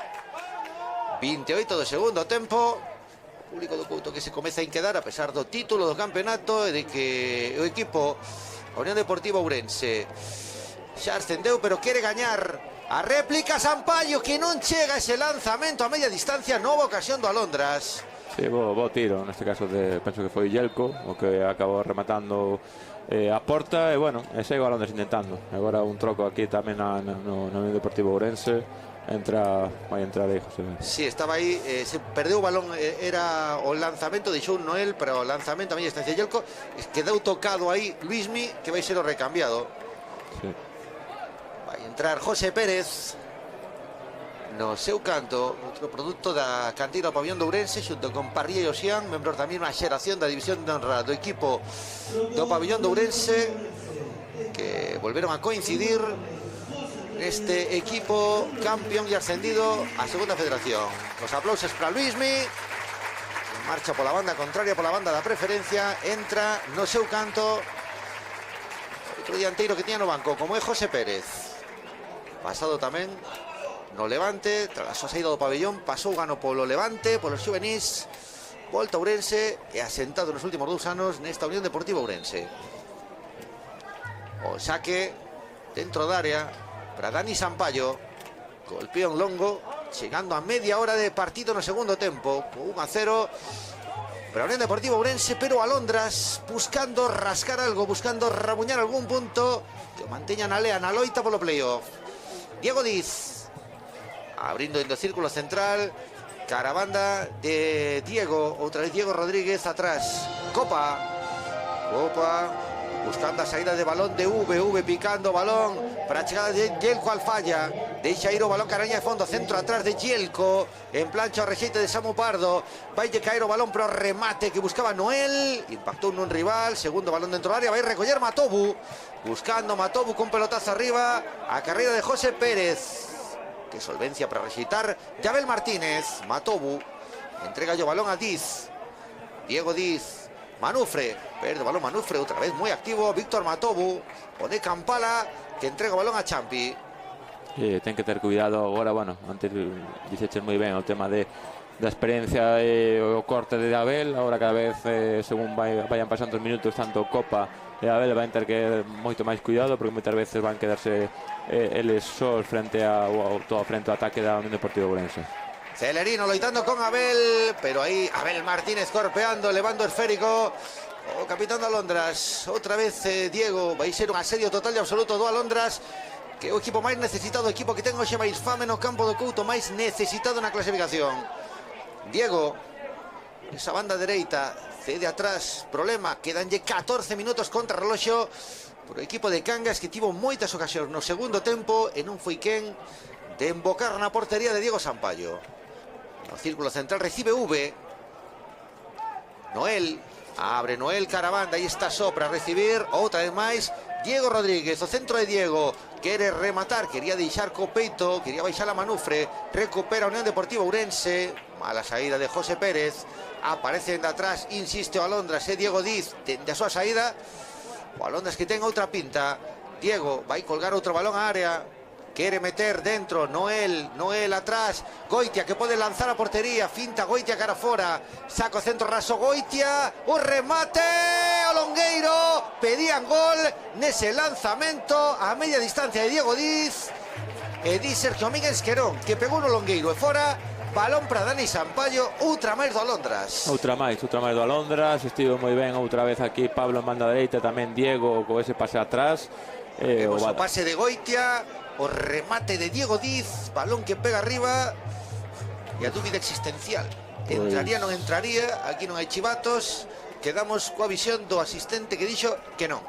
28 do segundo tempo. O público do Couto que se comeza a inquedar a pesar do título do campeonato e de que o equipo, a Unión Deportiva Ourense, xa ascendeu, pero quere gañar. A réplica Sampaio, que non chega ese lanzamento a media distancia. Nova ocasión do Alondras. Sí, bo tiro, neste caso penso que foi Yelko o que acabou rematando a porta, e bueno, segue o Alondras intentando. Agora un troco aquí tamén no Unión Deportivo Ourense. Vai entrar aí José. Sí, estaba aí, se perdeu o balón, era o lanzamento, deixou Noel, pero o lanzamento a media distancia Yelko, quedou tocado aí Luismi, que vai ser o recambiado. Sí. Vai entrar José Pérez no seu canto, outro produto da canteira do Pabillón de Ourense, xunto con Parrilla e Oxián, membros da mesma xeración da división de honra do equipo do Pabillón de Ourense, que volveron a coincidir neste equipo campeón e ascendido a segunda federación. Os aplausos para Luismi, marcha pola banda contraria, pola banda da preferencia, entra no seu canto outro dianteiro que tiña no banco, como é José Pérez, pasado tamén no Levante, tras a súa saída do pabellón, pasou gano polo Levante, polos xuvenís, volta a Ourense e asentado nos últimos 2 anos nesta Unión Deportiva Ourense. O saque dentro da área para Dani Sampaio, golpeó en longo, chegando a media hora de partido no segundo tempo, 1-0 para a Unión Deportiva Ourense, pero Alondras buscando rascar algo, buscando rabuñar algún punto que manteña na lea, na loita polo playoff. Diego Diz abrindo en do círculo central, cara a banda de Diego, outra vez Diego Rodríguez atrás. Copa buscando a saída de balón de V picando balón para a chegada de Yelko Alfaya, deixa ir o balón caraña de fondo, centro atrás de Yelko, en plancha o rexeite de Samu Pardo, vai de caer o balón pero remate que buscaba Noel, impactou nun rival, segundo balón dentro da área, vai recoller Matobu, buscando Matobu con pelotazo arriba, a carreira de José Pérez. Que solvencia para rexeitar Yabel Martínez. Matobu entrega o balón a Diz. Diego Diz, Manufre, perde o balón Manufre, outra vez moi activo Víctor Matobu, pone Campala que entrega o balón a Champi. Ten que ter cuidado agora, bueno, antes dixeches moi ben o tema da experiencia e o corte de Abel, agora cada vez según vayan pasando os minutos tanto Copa e Abel van ter que moito máis cuidado porque moitas veces van quedarse eles sós frente ao ataque da Unión Deportiva Ourense. Celerino loitando con Abel, pero aí Abel Martínez corpeando, levando esférico o capitán de Alondras. Outra vez Diego, vai ser un asedio total e absoluto do Alondras, que é o equipo máis necesitado, o equipo que ten hoxe máis fame no campo do Couto, máis necesitado na clasificación. Diego, esa banda dereita, cede atrás, problema, quedanlle 14 minutos contra reloxo por o equipo de Cangas, que tivo moitas ocasións no segundo tempo e non foi quen de embocar na portería de Diego Sampaio. No círculo central recibe V. Noel, abre Noel Caravanda, aí está só para recibir, outra vez máis Diego Rodríguez, o centro de Diego, quere rematar, quería deixar co peito, quería baixar a Manufre, recupera a Unión Deportiva Ourense, mala saída de José Pérez, aparece de atrás, insiste o Alondras, Diego Diz, dende a súa saída, o Alondras que ten outra pinta, Diego vai colgar outro balón á área, quere meter dentro, Noel atrás, Goitia que pode lanzar a portería, finta Goitia cara fora, saco centro raso Goitia, o remate, o Longueiro, pedían gol nese lanzamento a media distancia de Diego Diz, e di Sergio Miguel Esquerón, que pegou no Longueiro e fora, balón para Dani Sampaio, outra máis do Alondras. Outra máis do Alondras, estivo moi ben outra vez aquí Pablo en banda dereita, tamén Diego co ese pase atrás. O pase de Goitia, o remate de Diego Diz, balón que pega arriba e a dúbida existencial, entraría, non entraría, aquí non hai chivatos, quedamos coa visión do asistente que dixo que non,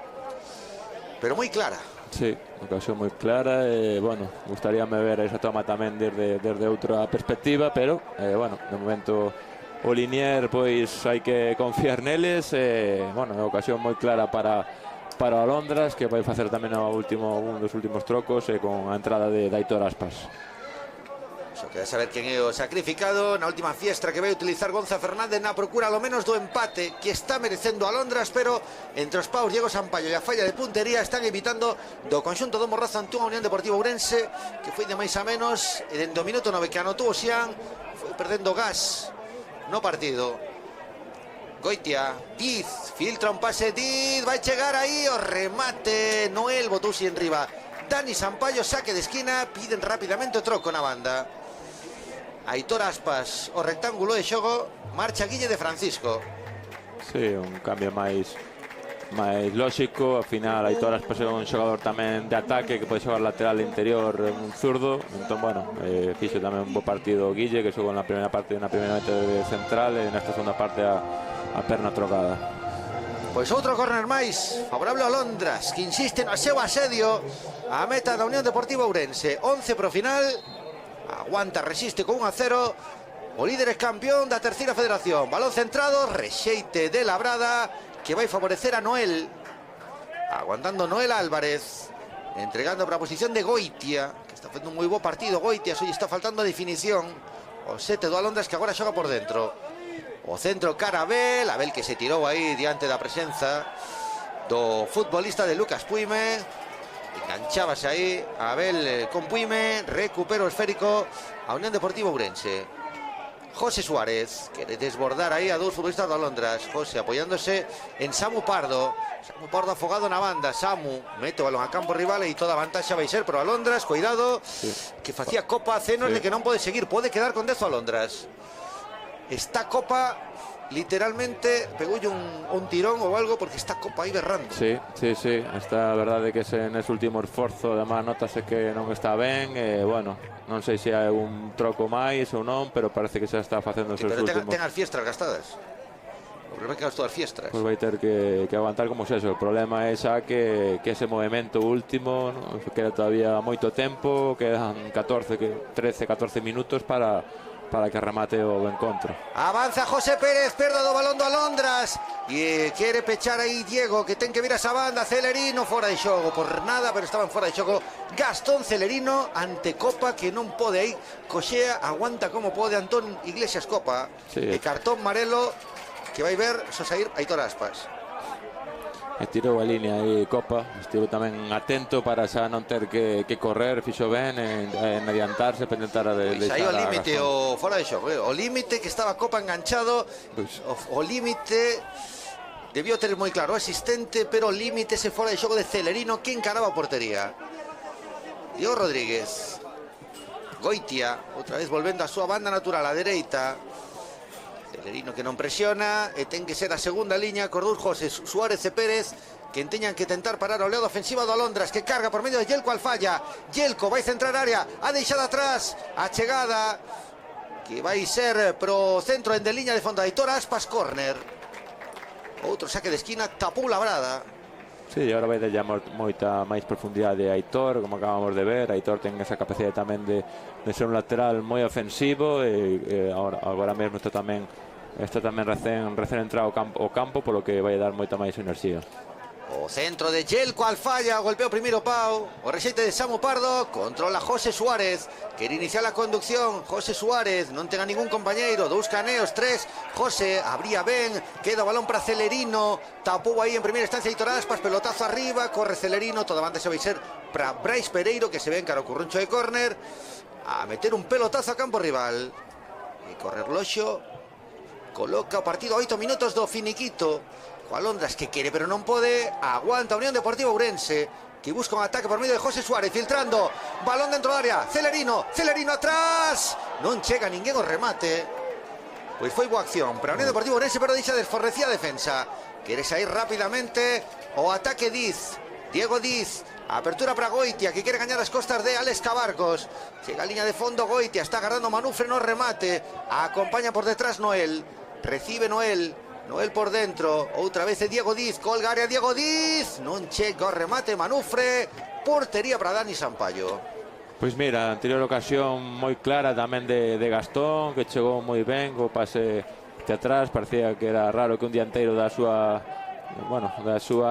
pero moi clara. Sí, ocasión moi clara e, bueno, gustaríame ver esa toma tamén desde outra perspectiva, pero, bueno, de momento o Linier, pois hai que confiar neles e, bueno, é ocasión moi clara para Alondras, que vai facer tamén un dos últimos trocos con a entrada de Aitor Aspas. Só queda saber quen é o sacrificado na última fiestra que vai utilizar Gonza Fernández na procura ao menos do empate que está merecendo Alondras, pero entre os paus Diego Sampaio e a falla de puntería están evitando do conxunto do Morrazo ante unha Unión Deportiva Ourense que foi de máis a menos e dentro do minuto 9 que anotou o Xián foi perdendo gas no partido. Goitia, Diz, filtra un pase Diz, vai chegar aí o remate, Noel botouse en riba, Dani Sampaio, saque de esquina, piden rápidamente o troco na banda. Aitor Aspas, o rectángulo de xogo, marcha Guille de Francisco. Sí, un cambio máis lógico, ao final Aitor Aspas é un xogador tamén de ataque que pode xogar lateral interior, un zurdo, entón, bueno, fixo tamén un bo partido Guille, que xogou na primeira parte de central e nesta segunda parte a perna trocada. Pois outro córner máis favorable a Alondras, que insiste no seu asedio a meta da Unión Deportiva Ourense. 11 pro final, aguanta, resiste con 1-0 o líder é campeón da terceira federación. Balón centrado, rexeite de Labrada que vai favorecer a Noel, aguantando Noel Álvarez, entregando para a posición de Goitia, que está facendo un moi bo partido. Goitia, só lle está faltando a definición o sete do Alondras, que agora xoga por dentro. O centro cara Abel que se tirou aí diante da presenza do futbolista de Lucas Puime, enganchábase aí Abel con Puime, recupera o esférico a Unión Deportiva Ourense. José Suárez quiere desbordar aí a dous futbolistas do Alondras. José apoiándose en Samu Pardo. Samu Pardo afogado na banda. Samu mete o balón a campo rival e toda a vantaxa vai ser pro Alondras. Cuidado, que facía Copa cenos de que non pode seguir. Pode quedar con 10 o Alondras. Esta Copa literalmente pegoulle un tirón ou algo, porque esta Copa aí berrando. Sí. Esta verdade que nese último esforzo además notase que non está ben. Bueno, non sei se hai un troco máis ou non, pero parece que xa está facendo os seus últimos. Ten as fiestras gastadas. O problema é que gastou as fiestras. Pois vai ter que aguantar como se eso. O problema é xa que ese movimento último, ¿no? Queda todavía moito tempo, quedan 13, 14 minutos para que remate o encontro. Avanza José Pérez, perda do balón do Alondras e quere pechar aí Diego, que ten que vir a esa banda. Celerino fora de xogo, por nada, pero estaban fora de xogo. Gastón Celerino ante Copa, que non pode aí, coxea, aguanta como pode Antón Iglesias Copa. E cartón amarelo que vai ver só sair Aitor Aspas. Estirou a línea aí Copa, estivo tamén atento para xa non ter que correr, fixo ben en adiantarse para intentar deixar aí o límite o fora de xogo, o límite que estaba Copa enganchado, o límite debió ter moi claro o asistente, pero o límite ese fora de xogo de Celerino que encaraba a portería. Diego Rodríguez, Goitia, outra vez volvendo a súa banda natural, a dereita. Celerino que non presiona e ten que ser a segunda liña, Cordús, José Suárez e Pérez, que teñan que tentar parar o oleado ofensiva do Alondras, que carga por medio de Yelko Alfaya. Yelko vai centrar área, a deixada atrás, a chegada que vai ser pro centro en de liña de fondo, Aitor Aspas, córner. Outro saque de esquina, tapou Labrada. Sí, agora vai dar moita máis profundidade a Aitor, como acabamos de ver. Aitor ten esa capacidade tamén de ser un lateral moi ofensivo e agora mesmo está tamén recén entrado ao campo, polo que vai dar moita máis enerxía. O centro de Yelko Alfaya, golpeo primeiro Pau, o rexeite de Samu Pardo, controla José Suárez, quere iniciar a conducción. José Suárez non ten a ningún compañeiro, dous caneos, tres. José abría ben, queda o balón para Celerino, tapou aí en primeira instancia Aitor Aspas, pelotazo arriba, corre Celerino, toda banda se vai ser para Brais Pereiro, que se ven cara o curruncho de córner, a meter un pelotazo a campo rival. E corre Loxo, coloca o partido a 8 minutos do finiquito. Alondras que quere pero non pode, aguanta Unión Deportiva Ourense, que busca un ataque por medio de José Suárez, filtrando, balón dentro da área, Celerino atrás, non chega ninguén o remate. Pois foi boa acción para Unión Deportiva Ourense, pero deixa desforrecida a defensa. Quere sair rápidamente o ataque Diego Diz, apertura para Goitia, que quere gañar as costas de Alex Cabarcos. Chega a liña de fondo Goitia, está agarrando Manufre no remate, acompaña por detrás Noel, recibe Noel por dentro, outra vez Diego Diz, colga área Diego Diz, non chega o remate Manufre, portería para Dani Sampaio. Pois mira, anterior ocasión moi clara tamén de Gastón, que chegou moi ben, co pase de atrás, parecía que era raro que un dianteiro da súa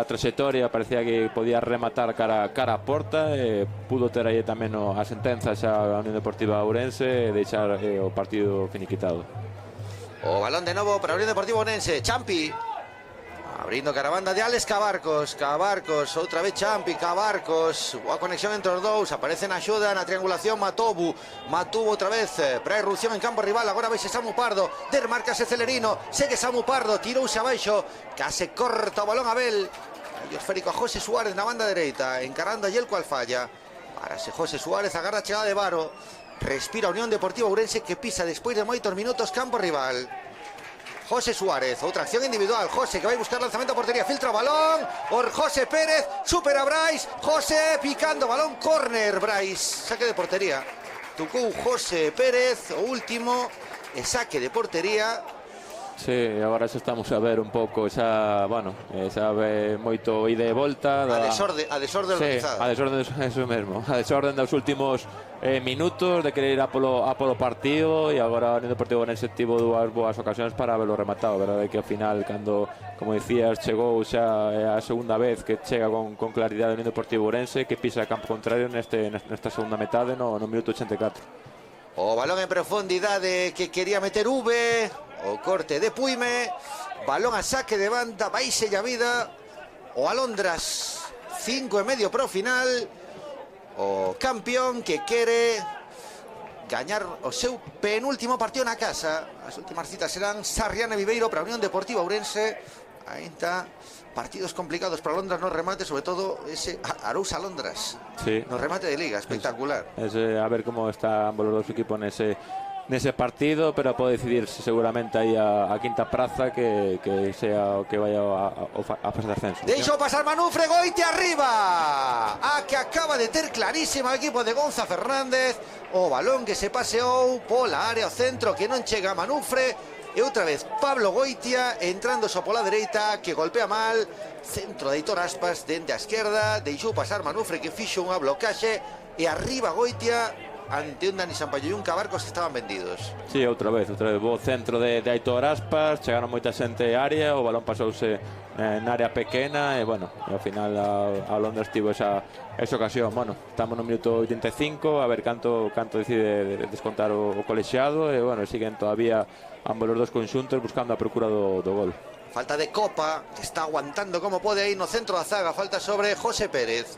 trayectoria parecía que podía rematar cara a porta, e pudo ter aí tamén a sentenza xa a Unión Deportiva Ourense e deixar o partido finiquitado. O balón de novo para Unión Deportiva Ourense, Champi abrindo caravanda de Alex Cabarcos, outra vez Champi, Cabarcos, boa conexión entre os dous, aparece na axuda na triangulación Matubu outra vez para a irrupción en campo rival, agora vexe Samu Pardo, desmarcase Celerino, segue Samu Pardo, tirouse abaixo, case corta o balón Abel, aí o esférico a José Suárez na banda dereita, encarando a Yelko Alfaya, parase José Suárez, agarra a chegada de Varo. Respira Unión Deportiva Ourense, que pisa despois de moitos minutos campo rival. José Suárez, outra acción individual. José que vai buscar lanzamento a portería, filtra o balón. José Pérez, supera Brais. José picando balón, córner. Brais, saque de portería. Tocou José Pérez, o último, e saque de portería. Sí, agora xa estamos a ver un pouco xa ve moito ida e volta a desorde organizada. A desorde, eso mesmo, a desorde dos últimos minutos de querer ir a polo partido, e agora o Unión Deportiva Ourense tivo dúas boas ocasións para verlo rematado. A verdade é que ao final, cando, como dicías, chegou xa a segunda vez que chega con claridade o Unión Deportiva Ourense, que pisa a campo contrario nesta segunda metade no minuto 84. O balón en profundidade que quería meter o corte de Puime, balón a saque de banda, vaise a vida o Alondras, 5 e medio pro final, o campeón que quere gañar o seu penúltimo partido na casa. As últimas citas serán Sarriá e Viveiro para a Unión Deportiva Ourense. Aí está, partidos complicados para Londras no remate, sobre todo ese Arousa-Londras, sí, no remate de Liga, espectacular. A ver cómo están ambos los dos equipos nese partido, pero pode decidirse seguramente aí a quinta praza que sea o que vaya a fase de ascenso. Deixou pasar Manufre, Goitia arriba, a que acaba de ter clarísima o equipo de Gonza Fernández. O balón que se paseou pola área ao centro, que non chega a Manufre. E outra vez Pablo Goitia entrando só pola dereita, que golpea mal. Centro de Aitor Aspas dende a esquerda, deixou pasar Manufre, que fixo unha blocaxe. E arriba Goitia ante un Dani Sampaio e un Cabarcos que estaban vendidos. Sí, outra vez bo centro de Aitor Aspas, chegaron moita xente á área, o balón pasouse na área pequena e, bueno, ao final a Londres tivo esa ocasión. Bueno, estamos no minuto 85, a ver canto decide descontar o colexiado e, bueno, siguen todavía ambos os dos conxuntos buscando a procura do gol. Falta de Copa, que está aguantando como pode aí no centro da zaga, falta sobre José Pérez.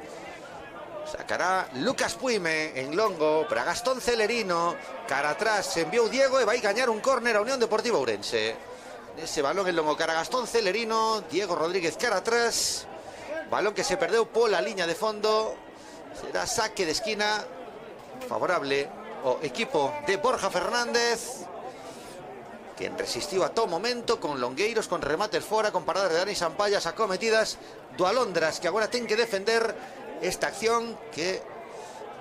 Sacará Lucas Puime en longo para Gastón Celerino. Cara atrás se enviou Diego e vai gañar un córner a Unión Deportiva Ourense. Ese balón en longo cara Gastón Celerino, Diego Rodríguez cara atrás. Balón que se perdeu pola liña de fondo. Será saque de esquina favorable ao equipo de Borja Fernández, quen resistiu a todo momento con longueiros, con remates fora, con paradas de Dani Sampallas acometidas do Alondras, que agora ten que defender esta acción que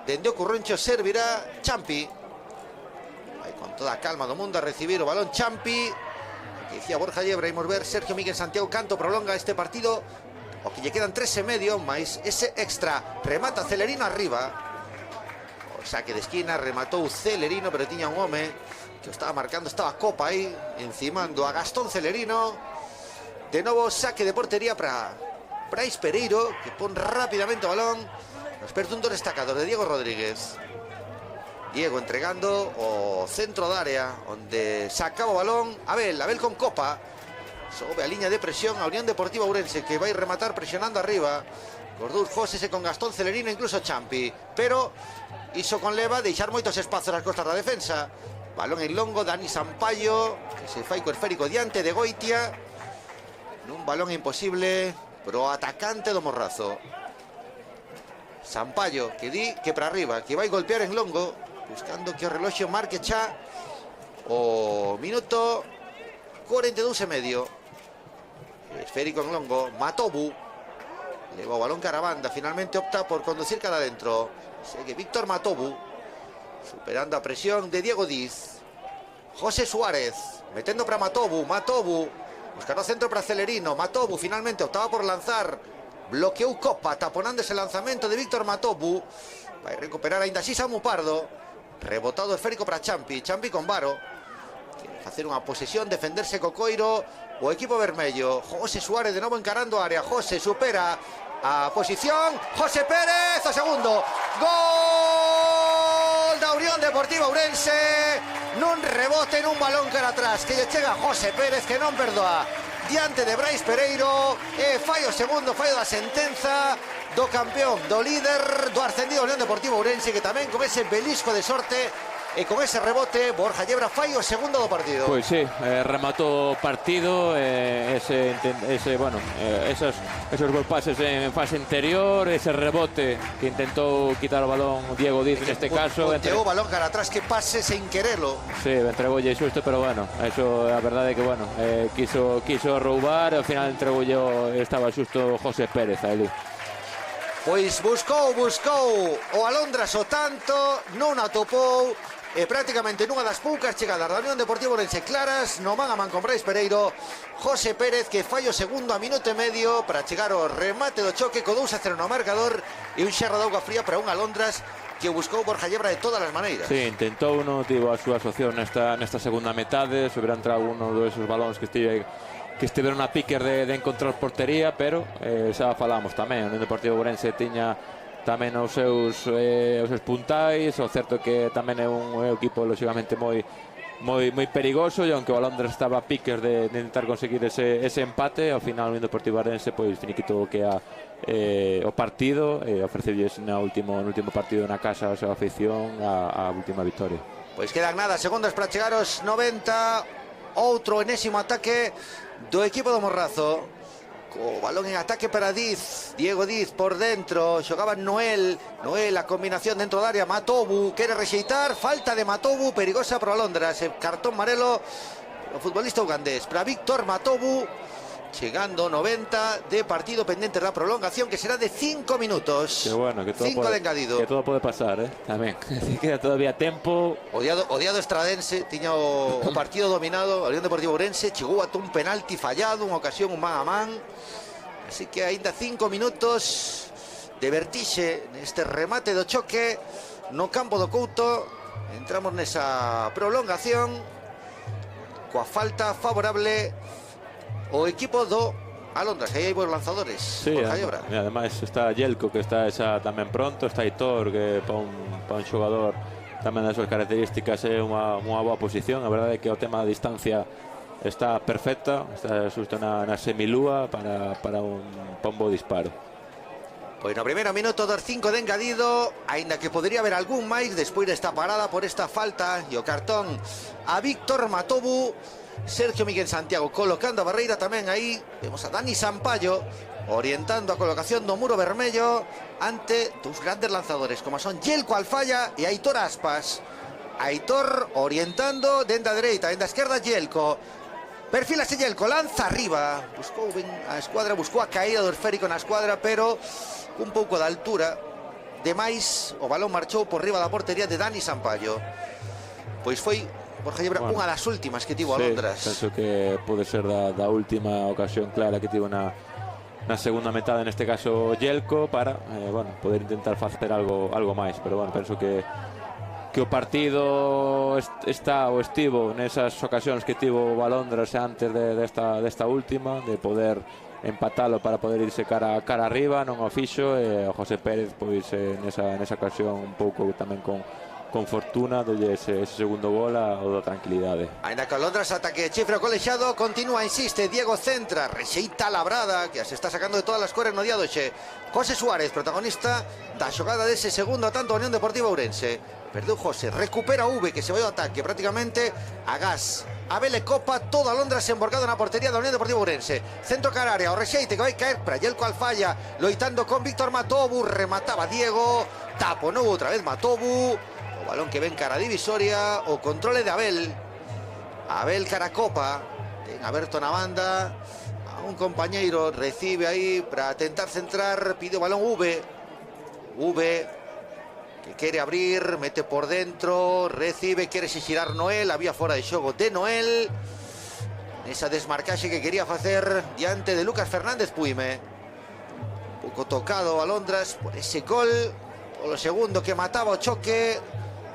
dende o Curroncho servirá Champi. Vai con toda a calma do mundo a recibir o balón Champi, que dicía Borja Llebra. Imos ver Sergio Miguel Santiago canto prolonga este partido, o que lle quedan 3 e medio, máis ese extra. Remata Celerino arriba, o saque de esquina, rematou Celerino, pero tiña un home que o estaba marcando, estaba Copa aí encimando a Gastón Celerino. De novo saque de portería para Brais Pereiro, que pon rápidamente o balón. Nos perde un dos destacados de Diego Rodríguez. Diego entregando o centro de área, onde sacaba o balón Abel con Copa. Sobe a liña de presión a Unión Deportiva Ourense, que vai rematar presionando arriba. Gordús, José con Gastón Celerino, incluso Champi, pero iso conleva deixar moitos espazos ás costas da defensa. Balón en longo, Dani Sampaio, que se fai co esférico diante de Goitia, nun balón imposible pro atacante do Morrazo. Sampaio, que di que para arriba, que vai golpear en longo, buscando que o reloxo marque xa o minuto 42 e medio. Esférico en longo, Matobu leva o balón cara a banda, finalmente opta por conducir cara adentro. Segue Víctor Matobu, superando a presión de Diego Diz. José Suárez, metendo para Matobu, buscará centro para Celerino. Matobu finalmente optaba por lanzar, bloqueou Copa, taponando ese lanzamento de Víctor Matobu. Vai recuperar ainda así Samu Pardo, rebotado esférico para Champi con Varo. Quiere facer unha posesión, defenderse co coiro o equipo vermello. José Suárez de novo encarando a área. José supera a posición, José Pérez, o segundo gol da Unión Deportiva Ourense, nun rebote nun balón cara atrás, que lle chega a José Pérez, que non perdoa diante de Brais Pereiro, e fai o segundo, fai da sentenza do campeón, do líder do ascendido Unión Deportiva Ourense, que tamén con ese belisco de sorte e con ese rebote Borja Llebra fai o segundo do partido. Pois sí, rematou o partido, esos golpases en fase interior, ese rebote que intentou quitar o balón Diego Diz neste caso. Ponteou o balón cara atrás, que pase sen querelo. Sí, entregoulle xusto, pero bueno, eso a verdade é que, bueno, quiso roubar, ao final entregoulle, estaba xusto José Pérez ali. Pois buscou o Alondras o tanto, non atopou. E prácticamente nunha das poucas chegadas da Unión Deportiva Ourense claras, no man a man con Brais Pereiro, José Pérez, que fai o segundo a minuto e medio para chegar ao remate do choque co 2-0 no marcador, e un xerro de auga fría para un Alondras que buscou Borja Llebra de todas as maneiras. Sí, intentou, non tivo a súa opción nesta segunda metade, se hubiera entrado uno desos balóns que estiveron a piques de encontrar portería, pero xa falamos tamén, o Unión Deportiva Ourense tiña tamén os seus puntais. O certo que tamén é un equipo lógicamente moi perigoso, e aunque o Alondra estaba a piques de intentar conseguir ese empate, ao final o Unión Deportiva Ourense pois finiquitou que o partido e ofreceulle no último partido na casa a súa afición a última victoria. Pois quedan nada, segundos para chegar aos 90. Outro enésimo ataque do equipo do Morrazo. Co balón en ataque para Diz. Diego Diz por dentro. Xogaba Noel. Noel, a combinación dentro da área. Matobu quere rexeitar. Falta de Matobu, perigosa para Alondra. Ese cartón amarelo o futbolista ugandés. Para Víctor Matobu. Chegando 90 de partido pendente da prolongación, que será de 5 minutos. Que bueno, que todo 5 pode, de engadido. que todo pode pasar, tamén. Así queda todavía tempo. Odiado Estradense, tiña o partido dominado. A Unión Deportiva Ourense chegou ata un penalti fallado, unha ocasión, un man a man. Así que aínda 5 minutos de vertixe neste remate do choque no campo do Couto. Entramos nesa prolongación coa falta favorable o equipo do Alondra, que aí hai bons lanzadores. Sí, además está Yelko, que está esa tamén pronto. Está Aitor, que para un xogador tamén das súas características é unha boa posición. A verdade é que o tema da distancia está perfecta. Está xusto na semilúa para un bo disparo. Pois no primeiro minuto dos 5 de engadido, aínda que podría haber algún máis despois desta parada por esta falta e o cartón a Víctor Matobu. Sergio Miguel Santiago colocando a barreira tamén aí. Vemos a Dani Sampaio orientando a colocación do muro vermello ante dos grandes lanzadores como son Yelko Alfaya e Aitor Aspas. Aitor orientando dende a dereita, dende a esquerda Yelko. Perfílase Yelko, lanza arriba. Buscou ben a escuadra, buscou a caída do esférico na escuadra, pero un pouco de altura. Demais, o balón marchou por riba da portería de Dani Sampaio. Pois foi Borja Llebra, unha das últimas que tivo Alondras. Penso que pode ser da última ocasión clara que tivo na segunda metade, neste caso Yelko, para poder intentar facer algo máis. Pero bueno, penso que o partido está ou estivo nesas ocasións que tivo Alondras antes desta última, de poder empatalo para poder irse cara arriba, non o fixo, e o José Pérez pois nesa ocasión un pouco tamén con fortuna dolle ese segundo gol o da tranquilidade. Ainda que Alondras ataque chifre colexado, continúa, insiste, Diego centra, rexeita Labrada, que se está sacando de todas as cores no día doxe. José Suárez, protagonista da xogada dese segundo tanto a Unión Deportiva Ourense. Perdeu José, recupera V, que se vai ao ataque prácticamente a gas. Abel e Copa, todo Alondras emborcado na portería da Unión Deportiva Ourense. Centro cara área, o rexeite que vai caer para Yelko Alfaya, loitando con Víctor Matobu, remataba Diego, taponou outra vez Matobu. O balón que ven cara divisoria, o controle de Abel cara Copa, ten aberto na banda a un compañeiro, recibe aí para tentar centrar, pide o balón V que quere abrir, mete por dentro, recibe, quere se xirar Noel, había fora de xogo de Noel nesa desmarcaxe que quería facer diante de Lucas Fernández Puime. Un pouco tocado Alondras por ese gol, polo segundo que mataba o choque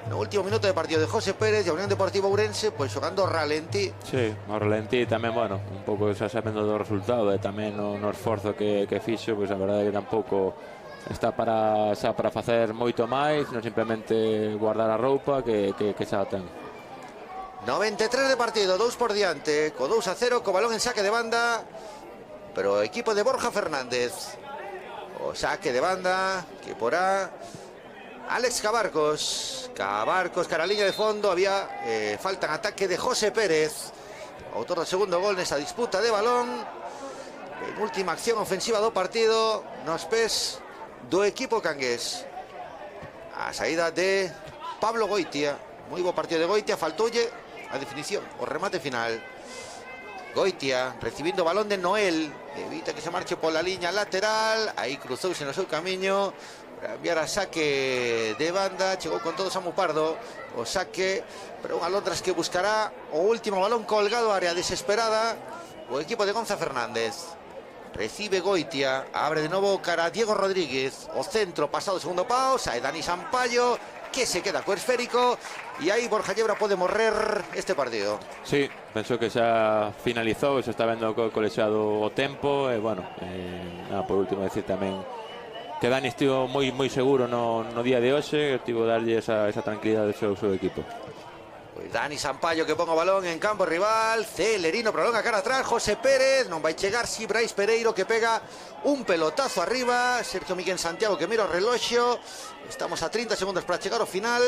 no último minuto de partido de José Pérez e a Unión Deportiva Ourense pois xogando ralentí. Sí, o ralentí tamén, bueno, un pouco xa sabendo do resultado e tamén no esforzo que fixo, pois a verdade é que tampouco está para facer moito máis, non simplemente guardar a roupa que xa ten. 93 de partido, 2 por diante, co 2-0, co balón en saque de banda, pero o equipo de Borja Fernández. O saque de banda que porá Alex Cabarcos, cara a liña de fondo, había falta en ataque de José Pérez, autor do segundo gol nesa disputa de balón. En última acción ofensiva do partido nos pés do equipo cangués. A saída de Pablo Goitia, moi bo partido de Goitia, faltoulle a definición, o remate final. Goitia recibindo o balón de Noel, evita que se marche pola liña lateral, aí cruzouse no seu camiño para enviar a saque de banda, chegou con todo Samu Pardo, o saque, pero un Alondras que buscará o último balón colgado, área desesperada, o equipo de Gonza Fernández. Recibe Goitia, abre de novo cara a Diego Rodríguez, o centro pasado segundo pau, sae Dani Sampaio, que se queda co esférico, e aí Borja Llebra pode morrer este partido. Sí, penso que xa finalizou, xa está vendo colexado o tempo, e bueno, por último decir tamén que Dani estivo moi seguro no día de hoxe, estivo darlle esa tranquilidade ao seu equipo. Pois Dani Sampaio que pon o balón en campo rival, Celerino prolonga cara atrás, José Pérez, non vai chegar, si Brais Pereiro que pega un pelotazo arriba, Sergio Miguel Santiago que mira o reloxo, estamos a 30 segundos para chegar ao final,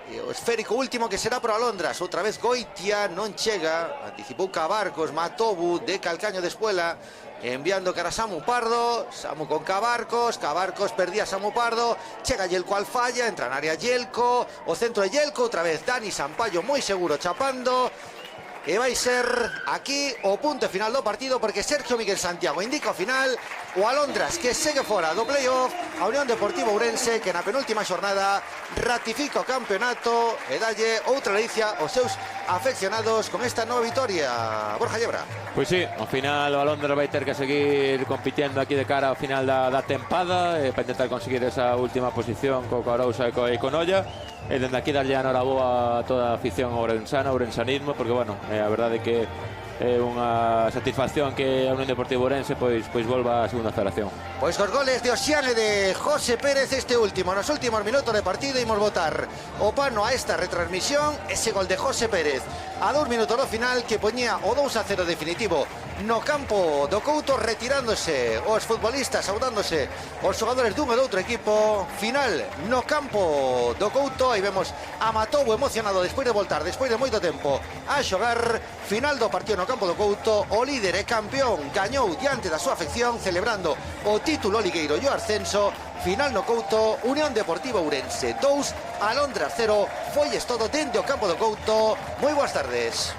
E o esférico último que será para Alondras. Outra vez Goitia, non chega. Anticipou Cabarcos, Matobu de Calcaño de Espuela, enviando cara a Samu Pardo. Samu con Cabarcos, Cabarcos perdía a Samu Pardo. Chega Yelko al falla, entra en área Yelko. O centro de Yelko, outra vez Dani Sampaio moi seguro chapando. E vai ser aquí o punto final do partido, porque Sergio Miguel Santiago indica o final. O Alondras que segue fora do playoff, a Unión Deportiva Ourense que na penúltima xornada ratifica o campeonato e dalle outra ledicia aos seus afeccionados con esta nova vitoria. Borja Llebra. Pois sí, ao final o Alondra vai ter que seguir compitiendo aquí de cara ao final da tempada para intentar conseguir esa última posición co Arousa e con Olla. E dende aquí darlle a noraboa a toda a afición ourensana, ourensanismo, porque, bueno, a verdade é que é unha satisfacción que a Unión Deportiva Ourense pois volva á segunda federación. Pois cos goles de Oxián e de José Pérez este último, nos últimos minutos de partido, imos botar o pano a esta retransmisión. Ese gol de José Pérez a 2 minutos do final que poñía o 2-0 definitivo no campo do Couto, retirándose os futbolistas, saudándose os xogadores dun e do outro equipo. Final no campo do Couto, aí vemos a Matobu emocionado despois de voltar, despois de moito tempo a xogar. Final do partido no campo do Couto, o líder e campeón gañou diante da súa afección, celebrando o título ligueiro e o ascenso. Final no Couto, Unión Deportiva Ourense 2, Alondras 0. Foi todo dentro do campo do Couto. Moi boas tardes.